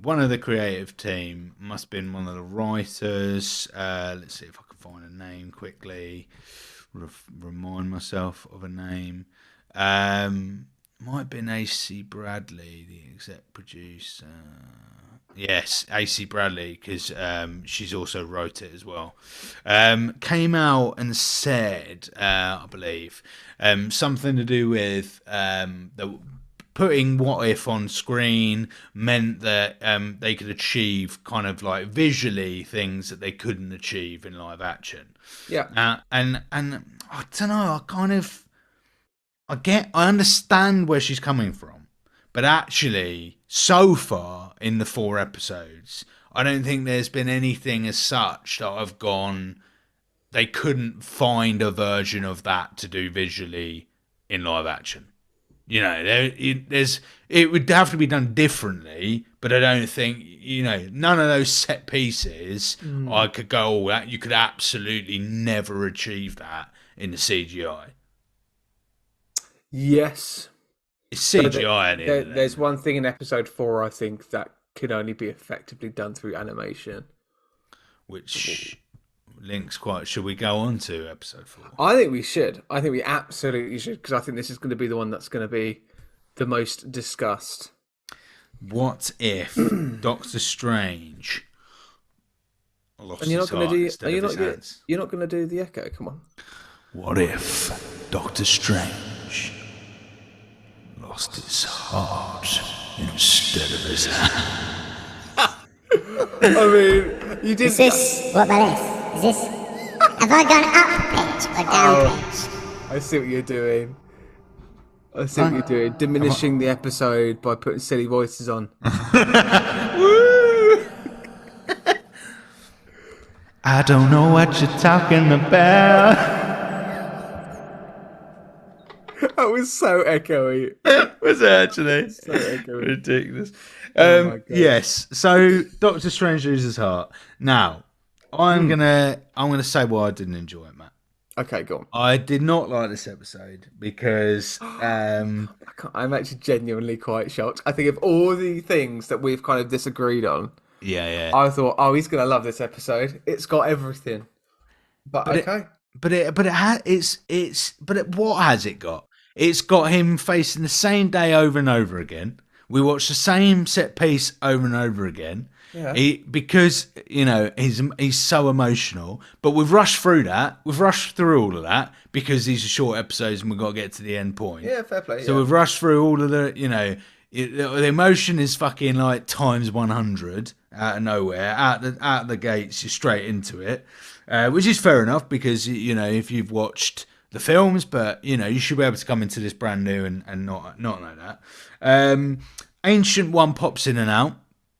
one of the creative team must have been one of the writers. Let's see if I can find a name quickly. Remind myself of a name. Might have been AC Bradley, the exec producer. Yes, AC Bradley, because she's also wrote it as well. Came out and said, I believe, something to do with putting What If on screen meant that they could achieve kind of like visually things that they couldn't achieve in live action. Yeah. And I don't know, I understand where she's coming from, but actually, so far in the 4 episodes, I don't think there's been anything as such that I've gone. They couldn't find a version of that to do visually in live action. You know, it would have to be done differently, but I don't think none of those set pieces I could go. Oh, that you could absolutely never achieve that in the CGI. Yes. It's But CGI at the end of the day. there's one thing in episode 4 I think that can only be effectively done through animation. Which links quite. Should we go on to episode 4? I think we should. I think we absolutely should because I think this is going to be the one that's going to be the most discussed. What if Doctor Strange lost And you're his not going to heart do. instead of his hands? You're not going to do the echo. Come on. What if Doctor Strange lost his heart instead of his hand? I mean, you did. Is this what that is? Is this? Have I gone up pitch or down pitch? I see what you're doing. I see what you're doing. Diminishing the episode by putting silly voices on. I don't know what you're talking about. That was so echoey. Was it actually? So echoey. Ridiculous. Oh my God. Yes. So Doctor Strange loses his heart. Now, I'm gonna say why I didn't enjoy it, Matt. Okay, go on. I did not like this episode because I'm actually genuinely quite shocked. I think of all the things that we've kind of disagreed on, yeah. I thought, oh, he's gonna love this episode. It's got everything. But okay. What has it got? It's got him facing the same day over and over again. We watch the same set piece over and over again. Yeah. Because he's so emotional, but we've rushed through that. We've rushed through all of that because these are short episodes and we've got to get to the end point. Yeah, fair play. So we've rushed through all of the the emotion is fucking like times 100 out of nowhere, out the gates, you're straight into it, which is fair enough because if you've watched the films, but you should be able to come into this brand new and not know that. Ancient One pops in and out.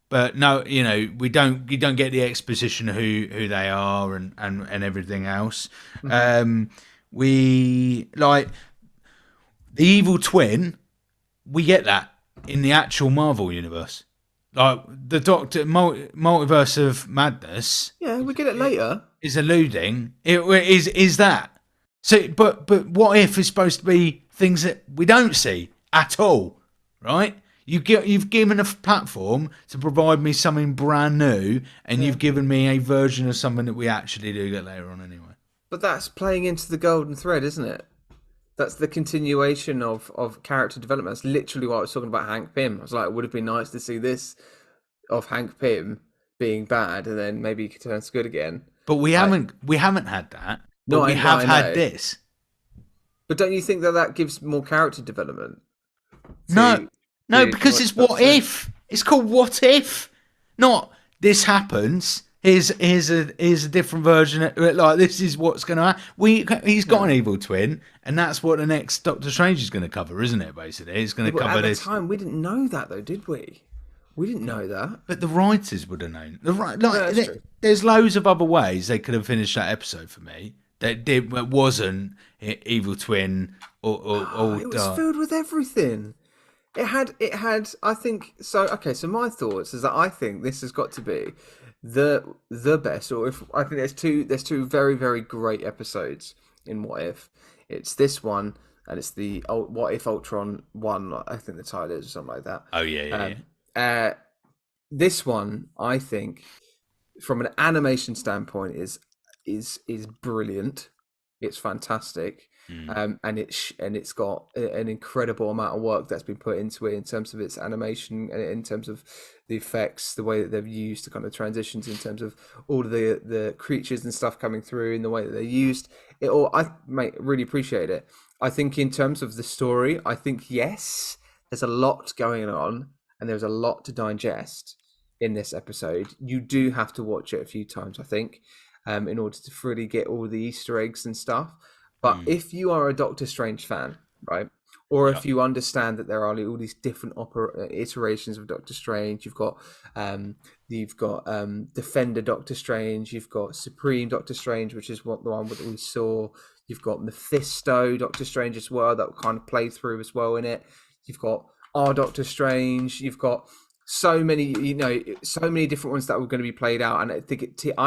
But no, you don't get the exposition of who they are and everything else. We like the evil twin. We get that in the actual Marvel universe, like the Doctor Multiverse of Madness. Yeah, we get it later. Is alluding. It is that. So, but what if it's supposed to be things that we don't see at all, right? You've given a platform to provide me something brand new, and you've given me a version of something that we actually do get later on anyway. But that's playing into the golden thread, isn't it? That's the continuation of character development. That's literally what I was talking about Hank Pym. I was like, it would have been nice to see this of Hank Pym being bad, and then maybe he turns good again. But we haven't had that. But we have had this. But don't you think that gives more character development? No, because it's what if. It's called What If. Not this happens. Here's a different version. Like this is what's going to happen. He's got an evil twin, and that's what the next Doctor Strange is going to cover, isn't it? Basically, it's going to cover this. At the time, we didn't know that though, did we? We didn't know that. But the writers would have known. There's loads of other ways they could have finished that episode for me. That wasn't evil twin or it was filled with everything. It had. I think so. Okay, so my thoughts is that I think this has got to be the best. Or if I think there's two very very great episodes in What If. It's this one and it's the What If Ultron one. I think the title is or something like that. Oh yeah. This one I think from an animation standpoint is brilliant. It's fantastic. And it's got an incredible amount of work that's been put into it in terms of its animation and in terms of the effects, the way that they've used the kind of transitions, in terms of all of the creatures and stuff coming through, and the way that they're used. It all, I really appreciate it. I think in terms of the story, I think yes, there's a lot going on and there's a lot to digest in this episode. You do have to watch it a few times, I think, in order to fully get all the Easter eggs and stuff. But if you are a Doctor Strange fan, right, or if you understand that there are all these different iterations of Doctor Strange, you've got Defender Doctor Strange, you've got Supreme Doctor Strange, which is the one that we saw. You've got Mephisto Doctor Strange as well, that will kind of play through as well in it. You've got our Doctor Strange. You've got so many different ones that were going to be played out, and I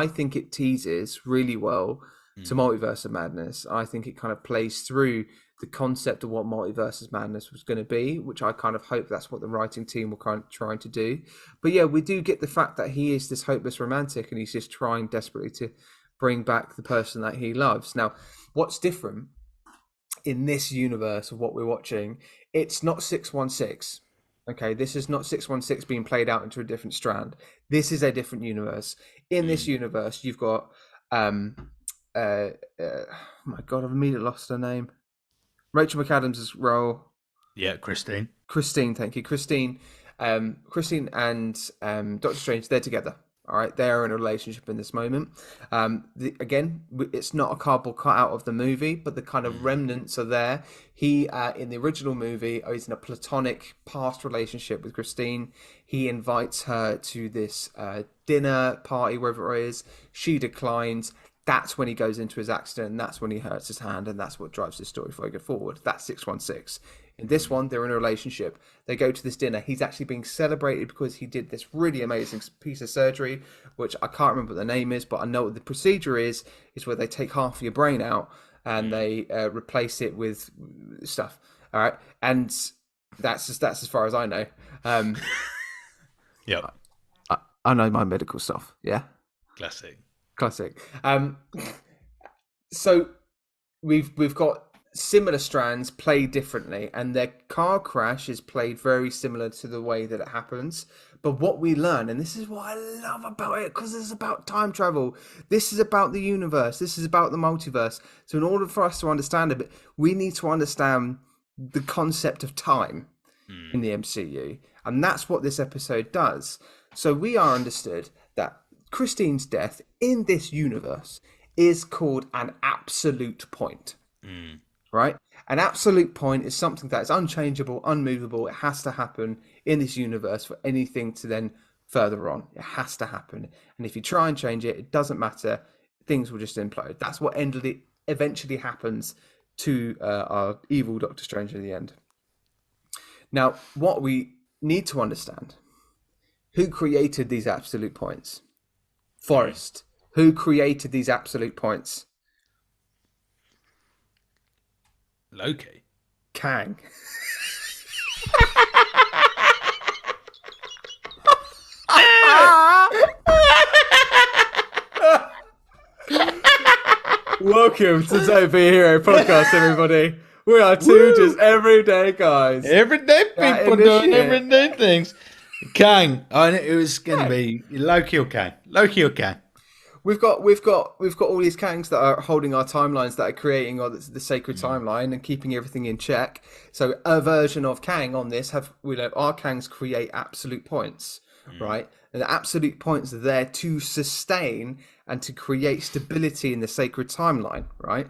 think it teases really well to Multiverse of Madness. I think it kind of plays through the concept of what Multiverse of Madness was going to be, which I kind of hope that's what the writing team were kind of trying to do. But yeah, we do get the fact that he is this hopeless romantic and he's just trying desperately to bring back the person that he loves. Now, what's different in this universe of what we're watching it's not 616. Okay, this is not 616 being played out into a different strand. This is a different universe. In this universe, you've got oh my god, I've immediately lost her name. Rachel McAdams' role. Yeah, Christine. Christine, thank you. Christine and Doctor Strange, they're together. All right, they are in a relationship in this moment. Again, it's not a cardboard cutout of the movie, but the kind of remnants are there. He, in the original movie, is in a platonic past relationship with Christine. He invites her to this dinner party, wherever it is. She declines. That's when he goes into his accident, and that's when he hurts his hand, and that's what drives the story forward. That's 616. In this one, they're in a relationship. They go to this dinner. He's actually being celebrated because he did this really amazing piece of surgery, which I can't remember what the name is, but I know what the procedure is where they take half of your brain out and they replace it with stuff. All right, and that's as far as I know. Yep. I know my medical stuff. Yeah. Classic. So we've got similar strands played differently, and their car crash is played very similar to the way that it happens. But what we learn, and this is what I love about it, because it's about time travel. This is about the universe. This is about the multiverse. So in order for us to understand it, we need to understand the concept of time in the MCU. And that's what this episode does. So we are understood that Christine's death in this universe is called an absolute point. Right? An absolute point is something that is unchangeable, unmovable. It has to happen in this universe for anything to then further on. It has to happen. And if you try and change it, it doesn't matter. Things will just implode. That's what eventually happens to our evil Doctor Strange in the end. Now, what we need to understand, who created these absolute points? Forrest. Who created these absolute points? Loki. Kang. Welcome to Don't Be a Hero podcast, everybody. We are two just everyday guys. Everyday people doing everyday things. Kang. It was going to be Loki or Kang. We've got all these Kangs that are holding our timelines, that are creating the sacred timeline and keeping everything in check. So a version of Kang on this our Kangs create absolute points, right? And the absolute points are there to sustain and to create stability in the sacred timeline, right?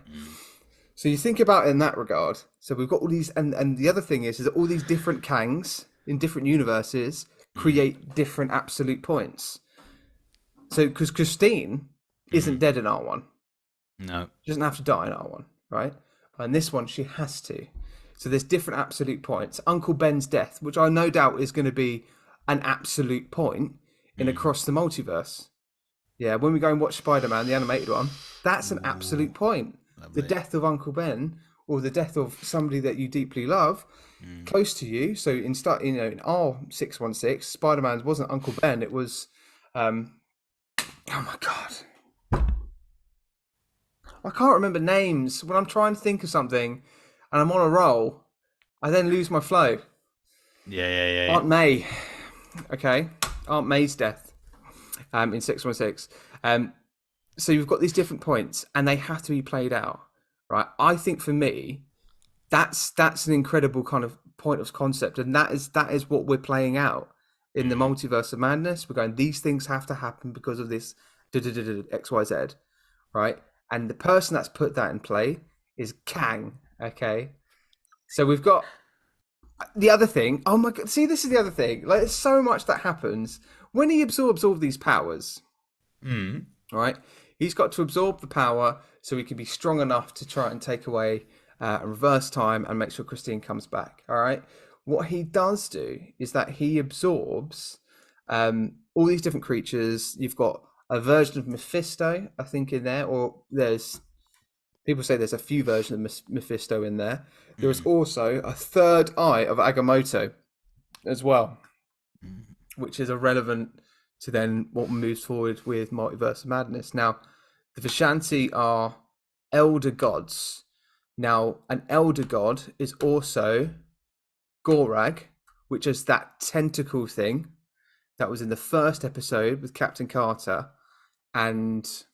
So you think about it in that regard. So we've got all these, and the other thing is that all these different Kangs in different universes create different absolute points. So, because Christine isn't dead in R1. No. She doesn't have to die in R1, right? And this one, she has to. So there's different absolute points. Uncle Ben's death, which I no doubt is going to be an absolute point in Across the Multiverse. Yeah, when we go and watch Spider-Man, the animated one, that's an absolute point. Lovely. The death of Uncle Ben, or the death of somebody that you deeply love, close to you. So in R616, Spider-Man's wasn't Uncle Ben, it was... oh my god, I can't remember names when I'm trying to think of something and I'm on a roll. I then lose my flow. Yeah. Aunt May. Okay, Aunt May's death in 616. So you've got these different points and they have to be played out, right? I think for me, that's an incredible kind of point of concept, and that is what we're playing out. In the multiverse of madness, we're going, these things have to happen because of this XYZ, right? And the person that's put that in play is Kang, okay? So we've got the other thing. Oh my god, see, this is the other thing. Like, there's so much that happens when he absorbs all these powers, right? He's got to absorb the power so he can be strong enough to try and take away and reverse time and make sure Christine comes back, all right? What he does do is that he absorbs all these different creatures. You've got a version of Mephisto, I think, in there, or people say there's a few versions of Mephisto in there. There is also a third eye of Agamotto as well, which is irrelevant to then what moves forward with Multiverse of Madness. Now, the Vishanti are elder gods. Now, an elder god is also Gorag, which is that tentacle thing that was in the first episode with Captain Carter and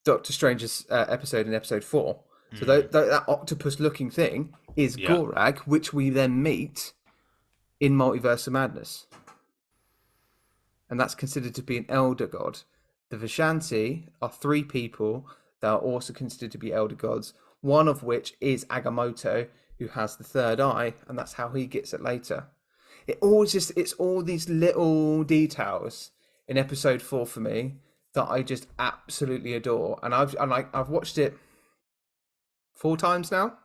Doctor Strange's episode in episode 4. So that octopus-looking thing is Gorag, which we then meet in Multiverse of Madness. And that's considered to be an elder god. The Vishanti are 3 people that are also considered to be elder gods, one of which is Agamotto, who has the third eye, and that's how he gets it later. It's all these little details in episode 4 for me that I just absolutely adore. And I've watched it 4 times now.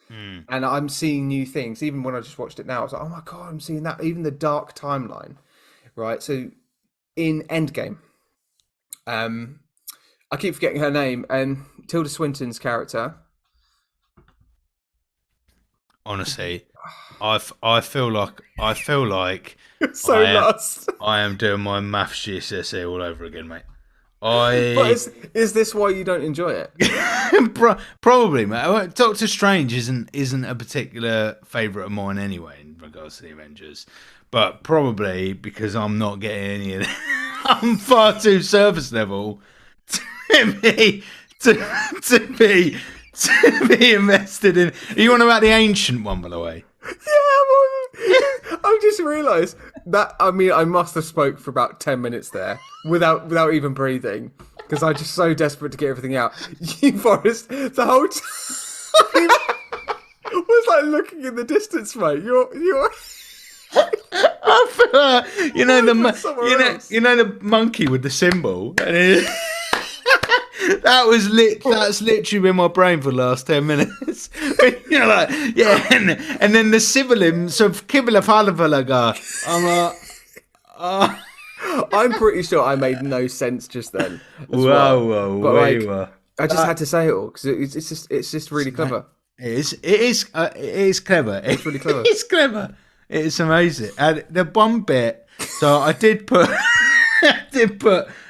And I'm seeing new things. Even when I just watched it now, I was like, oh my God, I'm seeing that. Even the dark timeline, right? So in Endgame, I keep forgetting her name, and Tilda Swinton's character. Honestly, I feel like So lost. I am doing my maths GCSE all over again, mate. But is this why you don't enjoy it? Probably, mate. Doctor Strange isn't a particular favourite of mine anyway in regards to the Avengers, but probably because I'm not getting any of it. I'm far too surface level to be invested in. Are you on about the ancient one, by the way? Yeah, I've just realised that. I mean, I must have spoke for about 10 minutes there without even breathing, because I'm just so desperate to get everything out. You, Forrest, the whole time was like looking in the distance, mate. You're. I feel like, you know the monkey with the symbol, and that's literally been my brain for the last 10 minutes. You're like, yeah, and then the sibilants of Kibla Falafalaga. I'm pretty sure I made no sense just then. Whoa, but I just had to say it all because it's just really clever. It is clever. It's really clever. It's clever. It's amazing. And the one bit, so I did put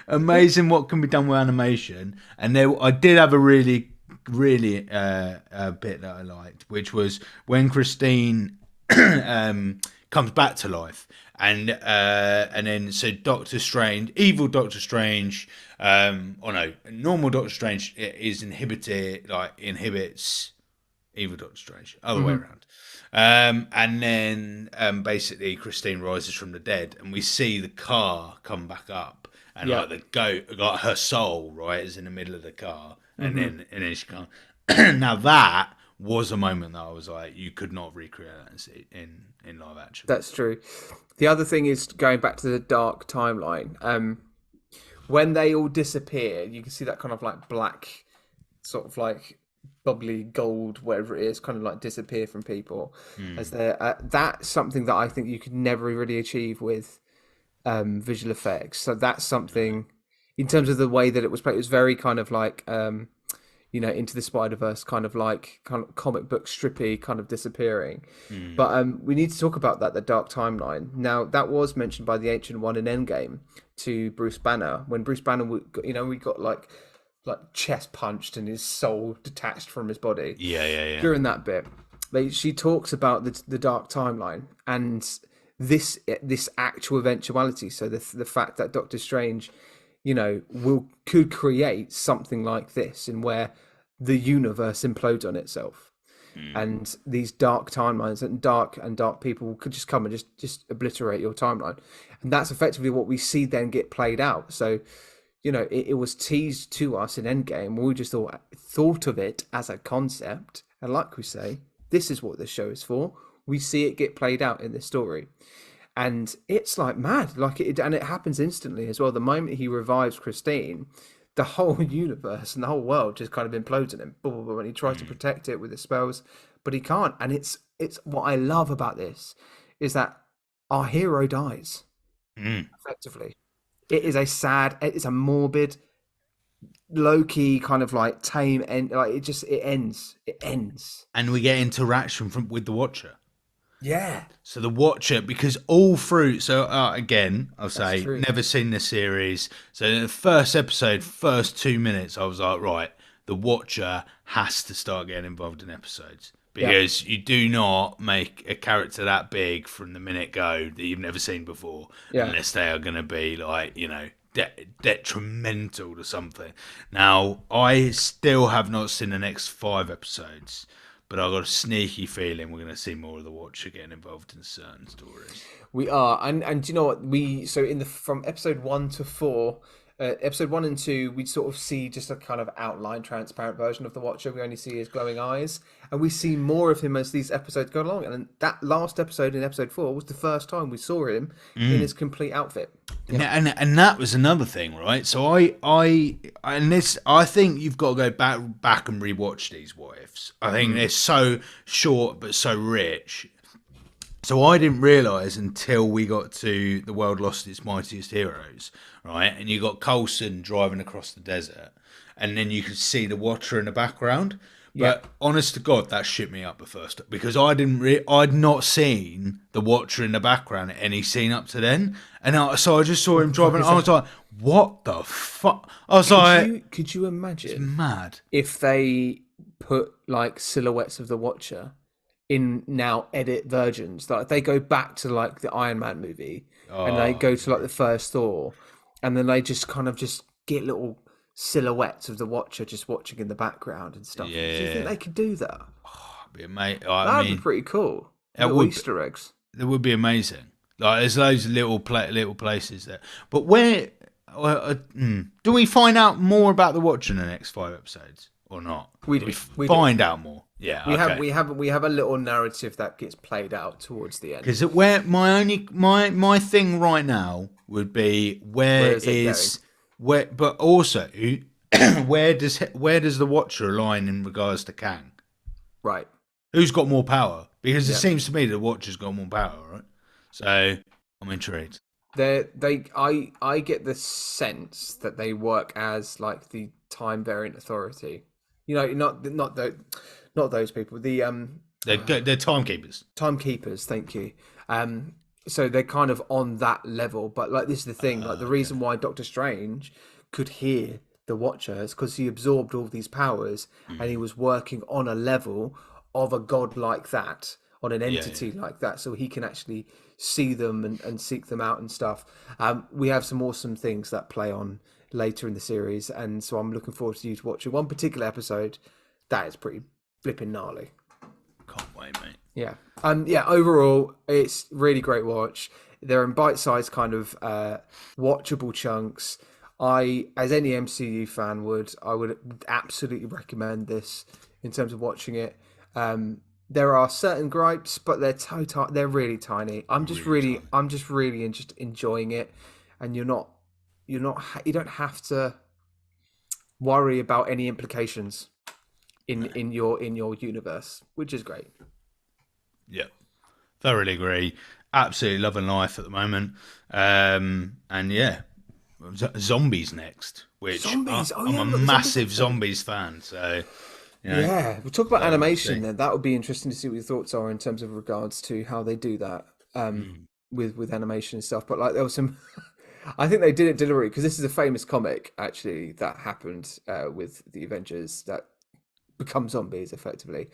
amazing what can be done with animation, and I did have a really bit that I liked, which was when Christine comes back to life, and then so Doctor Strange, evil Doctor Strange, normal Doctor Strange inhibits evil Doctor Strange, other way around. And then basically Christine rises from the dead, and we see the car come back up, and like the goat, like her soul, right, is in the middle of the car, and then she can't. Now that was a moment that I was like, you could not recreate that in live action. That's true. The other thing is going back to the dark timeline. When they all disappear, you can see that kind of like black, sort of like bubbly gold, whatever it is, kind of like disappear from people as they're that's something that I think you could never really achieve with visual effects. So that's something in terms of the way that it was played. It was very kind of like Into the Spider-Verse, kind of comic book strippy, kind of disappearing. But we need to talk about the dark timeline. Now that was mentioned by the Ancient One in Endgame to Bruce Banner when Bruce Banner, we got like chest punched and his soul detached from his body. Yeah. During that bit, she talks about the dark timeline and this actual eventuality. So the fact that Doctor Strange, could create something like this, in where the universe implodes on itself, and these dark timelines and dark people could just come and just obliterate your timeline, and that's effectively what we see then get played out. So. It was teased to us in Endgame. We just thought of it as a concept. And like we say, this is what this show is for. We see it get played out in this story. And it's like mad. And it happens instantly as well. The moment he revives Christine, the whole universe and the whole world just kind of implodes on him. And he tries to protect it with his spells, but he can't. And it's what I love about this is that our hero dies, effectively. It is it's a morbid, low-key kind of like tame end. Like it ends. And we get interaction with the Watcher. Yeah. So the Watcher, because all through, so again, I'll say, true. Never seen the series. So in the first episode, first 2 minutes, I was like, right, the Watcher has to start getting involved in episodes because you do not make a character that big from the minute go that you've never seen before, Yeah. unless they are going to be like, detrimental to something. Now, I still have not seen the next 5 episodes, but I've got a sneaky feeling we're going to see more of the Watcher getting involved in certain stories. We are, and do you know what from episode 1 to 4, episode 1 and 2, we sort of see just a kind of outline, transparent version of the Watcher. We only see his glowing eyes, and we see more of him as these episodes go along. And that last episode in episode 4 was the first time we saw him in his complete outfit. Yeah. And that was another thing, right? So I think you've got to go back and rewatch these What Ifs. I think they're so short but so rich. So I didn't realise until we got to The World Lost Its Mightiest Heroes, right? And you got Coulson driving across the desert, and then you could see the Watcher in the background. But honest to God, that shit me up at first, because I'd not seen the Watcher in the background at any scene up to then, and so I just saw him driving. I was like, "What the fuck?" I was Could you imagine? It's mad. If they put like silhouettes of the Watcher in now edit versions, like they go back to like the Iron Man movie and they go to like the first Thor, and then they just kind of just get little silhouettes of the Watcher just watching in the background and stuff. Yeah. Do you think they could do that? That'd Be pretty cool. It Little would Easter eggs. It would be amazing. Like there's loads of little places there. But where do we find out more about the Watcher in the next 5 episodes or not? We find out more. Yeah, we have a little narrative that gets played out towards the end. Because where my thing right now would be where but also where does the Watcher align in regards to Kang? Right. Who's got more power? Because it seems to me the Watcher's got more power, right? So I'm intrigued. I get the sense that they work as like the time variant authority. You know, not those people. They're timekeepers. Timekeepers, thank you. So they're kind of on that level. But like this is the thing, like the reason why Doctor Strange could hear the Watcher is because he absorbed all these powers and he was working on a level of a god like that, on an entity like that, so he can actually see them and seek them out and stuff. We have some awesome things that play on later in the series, and so I'm looking forward to you to watching one particular episode that is pretty flipping gnarly. Can't wait, mate. Yeah. Overall, it's really great watch. They're in bite-sized kind of watchable chunks. As any MCU fan I would absolutely recommend this in terms of watching it. There are certain gripes, but they're really tiny. I'm just really enjoying it, and you don't have to worry about any implications in your universe, which is great. Yeah, thoroughly agree. Absolutely loving life at the moment. And yeah, zombies next. Which I'm a massive zombies fan. So yeah, we'll talk about animation then. That would be interesting to see what your thoughts are in terms of regards to how they do that with animation and stuff. But like there was some. I think they did it deliberately because this is a famous comic actually that happened with the Avengers that become zombies effectively.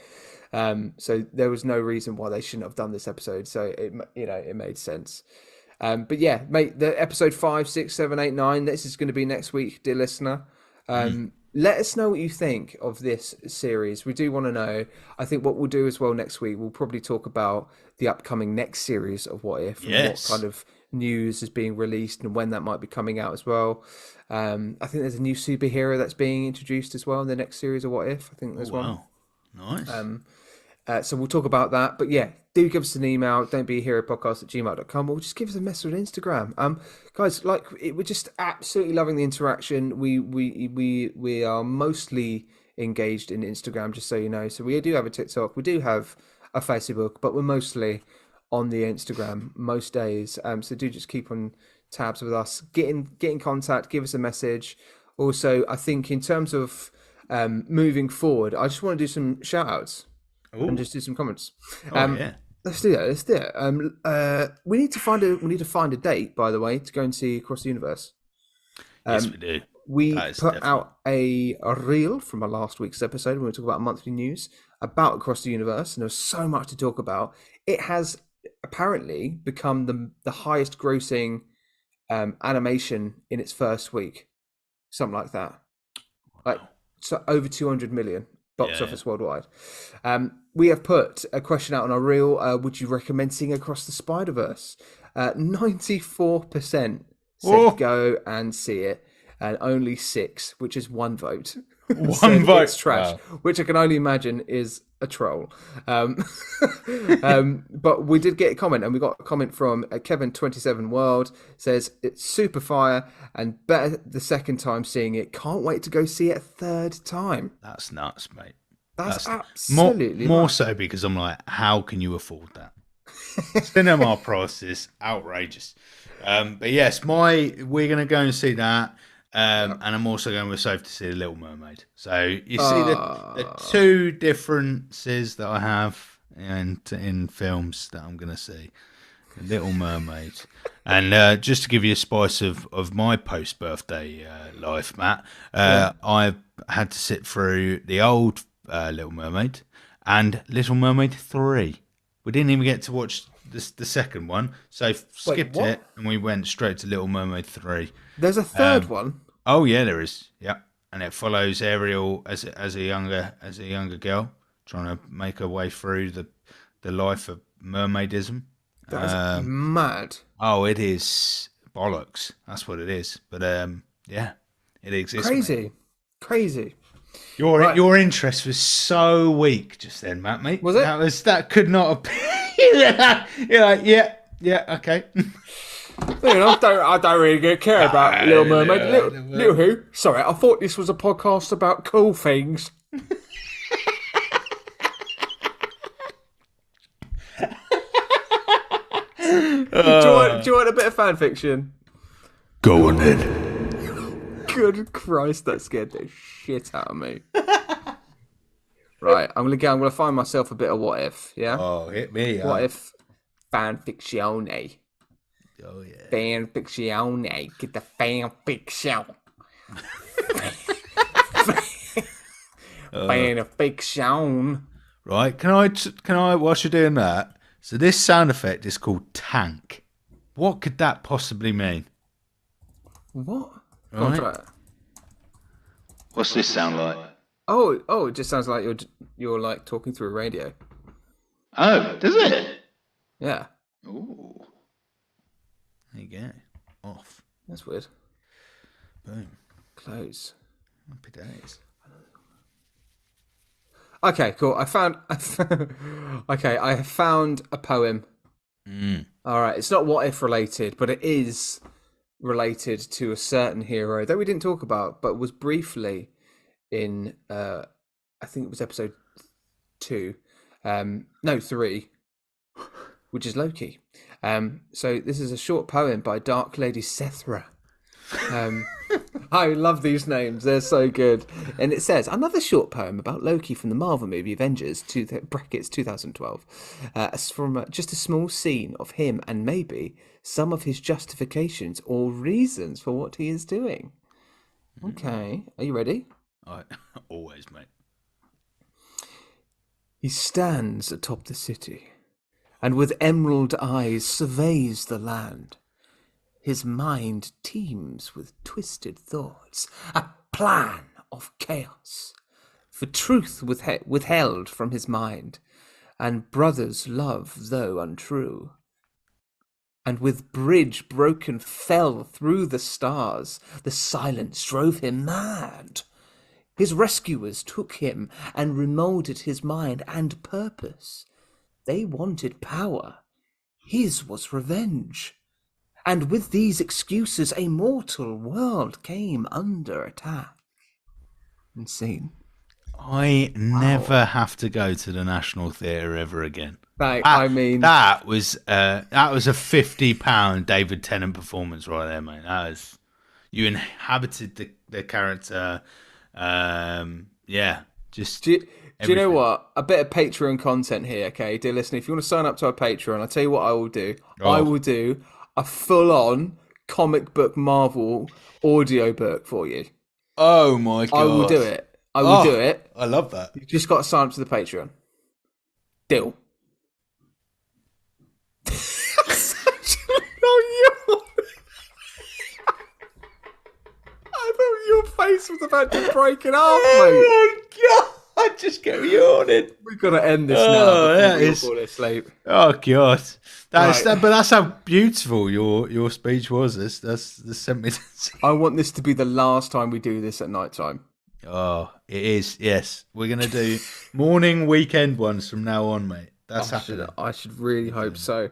So there was no reason why they shouldn't have done this episode. So it made sense. But yeah, mate, the episode 5, 6, 7, 8, 9. This is going to be next week, dear listener. Let us know what you think of this series. We do want to know. I think what we'll do as well next week, we'll probably talk about the upcoming next series of What If and what kind of news is being released and when that might be coming out as well. I think there's a new superhero that's being introduced as well in the next series of What If. I think there's one. Nice. So we'll talk about that. But yeah, do give us an email. Don't be a hero podcast@gmail.com, or just give us a message on Instagram. Guys, we're just absolutely loving the interaction. We are mostly engaged in Instagram, just so you know. So we do have a TikTok, we do have a Facebook, but we're mostly on the Instagram most days. So do just keep on tabs with us. Get in contact. Give us a message. Also, I think in terms of moving forward, I just want to do some shout outs. And just do some comments. Let's do that. We need to find a date, by the way, to go and see Across the Universe. Yes, we do. We put out a reel from our last week's episode when we talk about monthly news. about across the universe, and there's so much to talk about. It has apparently become the highest grossing animation in its first week, something like that. Like so over 200 million box office worldwide. We have put a question out on our reel. Would you recommend seeing Across the Spider-Verse? 94% said go and see it, and only 6, which is one vote, One vote. It's trash, which I can only imagine is a troll. But we did get a comment, and we got a comment from Kevin27World, says it's super fire and better the second time seeing it. Can't wait to go see it a third time. That's nuts, mate. That's absolutely more nuts. so because I'm like, how can you afford that? Cinema prices outrageous. But yes, we're gonna go and see that. And I'm also going with Sophie to see The Little Mermaid. So you see the two differences that I have in films that I'm going to see. The Little Mermaid. And just to give you a spice of my post-birthday life, Matt, I've had to sit through the old Little Mermaid and Little Mermaid 3. We didn't even get to watch the second one, so skipped it, and we went straight to Little Mermaid 3. There's a third one. Oh yeah, there is. Yeah, and it follows Ariel as a younger girl trying to make her way through the life of mermaidism. That's mad. Oh, it is bollocks. That's what it is. But yeah, it exists. Crazy. Your interest was so weak just then, Matt. Mate, was it? That could not have been. You're like, yeah, okay. I don't really care about Little Mermaid. Little who? Sorry, I thought this was a podcast about cool things. Do you want a bit of fan fiction? Go on then. Good Christ, that scared the shit out of me. Right, I'm gonna find myself a bit of what if. Yeah. Oh, hit me. What if fan fiction? Oh yeah. Fan fiction. Get the fan fiction. Fan fiction. Right? Can I? Whilst you're doing that, so this sound effect is called tank. What could that possibly mean? What? Right. What's this sound like? Oh! It just sounds like you're like talking through a radio. Oh, does it? Yeah. Ooh. There you go. Off. That's weird. Boom. Close. Happy days. Okay, cool. I found a poem. All right, it's not what if related, but it is related to a certain hero that we didn't talk about, but was briefly in I think it was episode 2. 3, which is Loki. So this is a short poem by Dark Lady Sethra. I love these names; they're so good. And it says another short poem about Loki from the Marvel movie Avengers (brackets 2012). From just a small scene of him and maybe some of his justifications or reasons for what he is doing. Okay, are you ready? Always, mate. He stands atop the city, and with emerald eyes surveys the land. His mind teems with twisted thoughts, a plan of chaos, for truth withheld from his mind, and brothers' love though untrue. And with bridge broken fell through the stars, the silence drove him mad. His rescuers took him and remolded his mind and purpose. They wanted power. His was revenge. And with these excuses, a mortal world came under attack. Insane. I never have to go to the National Theatre ever again. Like, that was a £50 David Tennant performance right there, mate. That was, you inhabited the character. Just. Do you know what? A bit of Patreon content here, okay, dear listener. If you want to sign up to our Patreon, I'll tell you what I will do. I will do a full-on comic book Marvel audiobook for you. Oh my god! I will do it. I will do it. I love that. You just got to sign up to the Patreon. Dill. Such a long yawn. I thought your face was about to break in half, mate. Oh my god! I just go yawning. We've got to end this now that before we all is- fall asleep. Oh god! Right. But that's how beautiful your speech was. This sent me. I want this to be the last time we do this at night time. Oh, it is. Yes, we're gonna do morning weekend ones from now on, mate. That's happening. I should really hope so.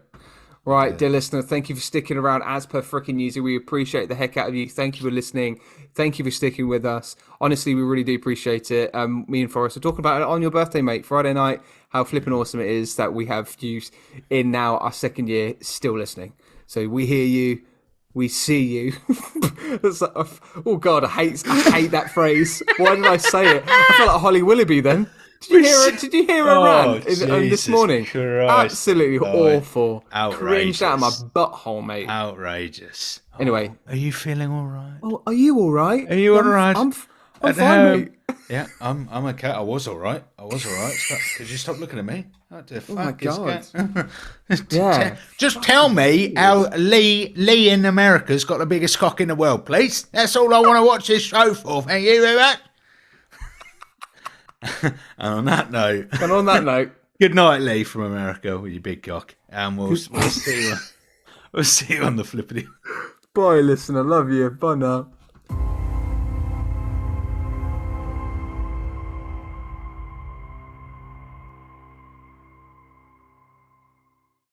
Right, dear listener, thank you for sticking around as per frickin' usual. We appreciate the heck out of you. Thank you for listening. Thank you for sticking with us. Honestly, we really do appreciate it. Me and Forrest are talking about it on your birthday, mate. Friday night, how flippin' awesome it is that we have you in now our second year still listening. So we hear you. We see you. It's like, oh God, I hate that phrase. Why did I say it? I felt like Holly Willoughby then. Did you hear her rant this Jesus morning? Christ. Absolutely awful. Outrageous. Cringed out of my butthole, mate. Outrageous. Anyway. Are you feeling all right? Oh, are you all right? Are you all right? I'm At fine, home? mate. Yeah, I'm okay. I was all right. Could you stop looking at me? What the fuck my is God. that? Yeah. Just tell me how Lee in America's got the biggest cock in the world, please. That's all I want to watch this show for. Thank you very much. And on that note, good night, Lee from America with your big cock, and we'll see you. We'll see you on the flippity. Bye, listener. Love you. Bye now.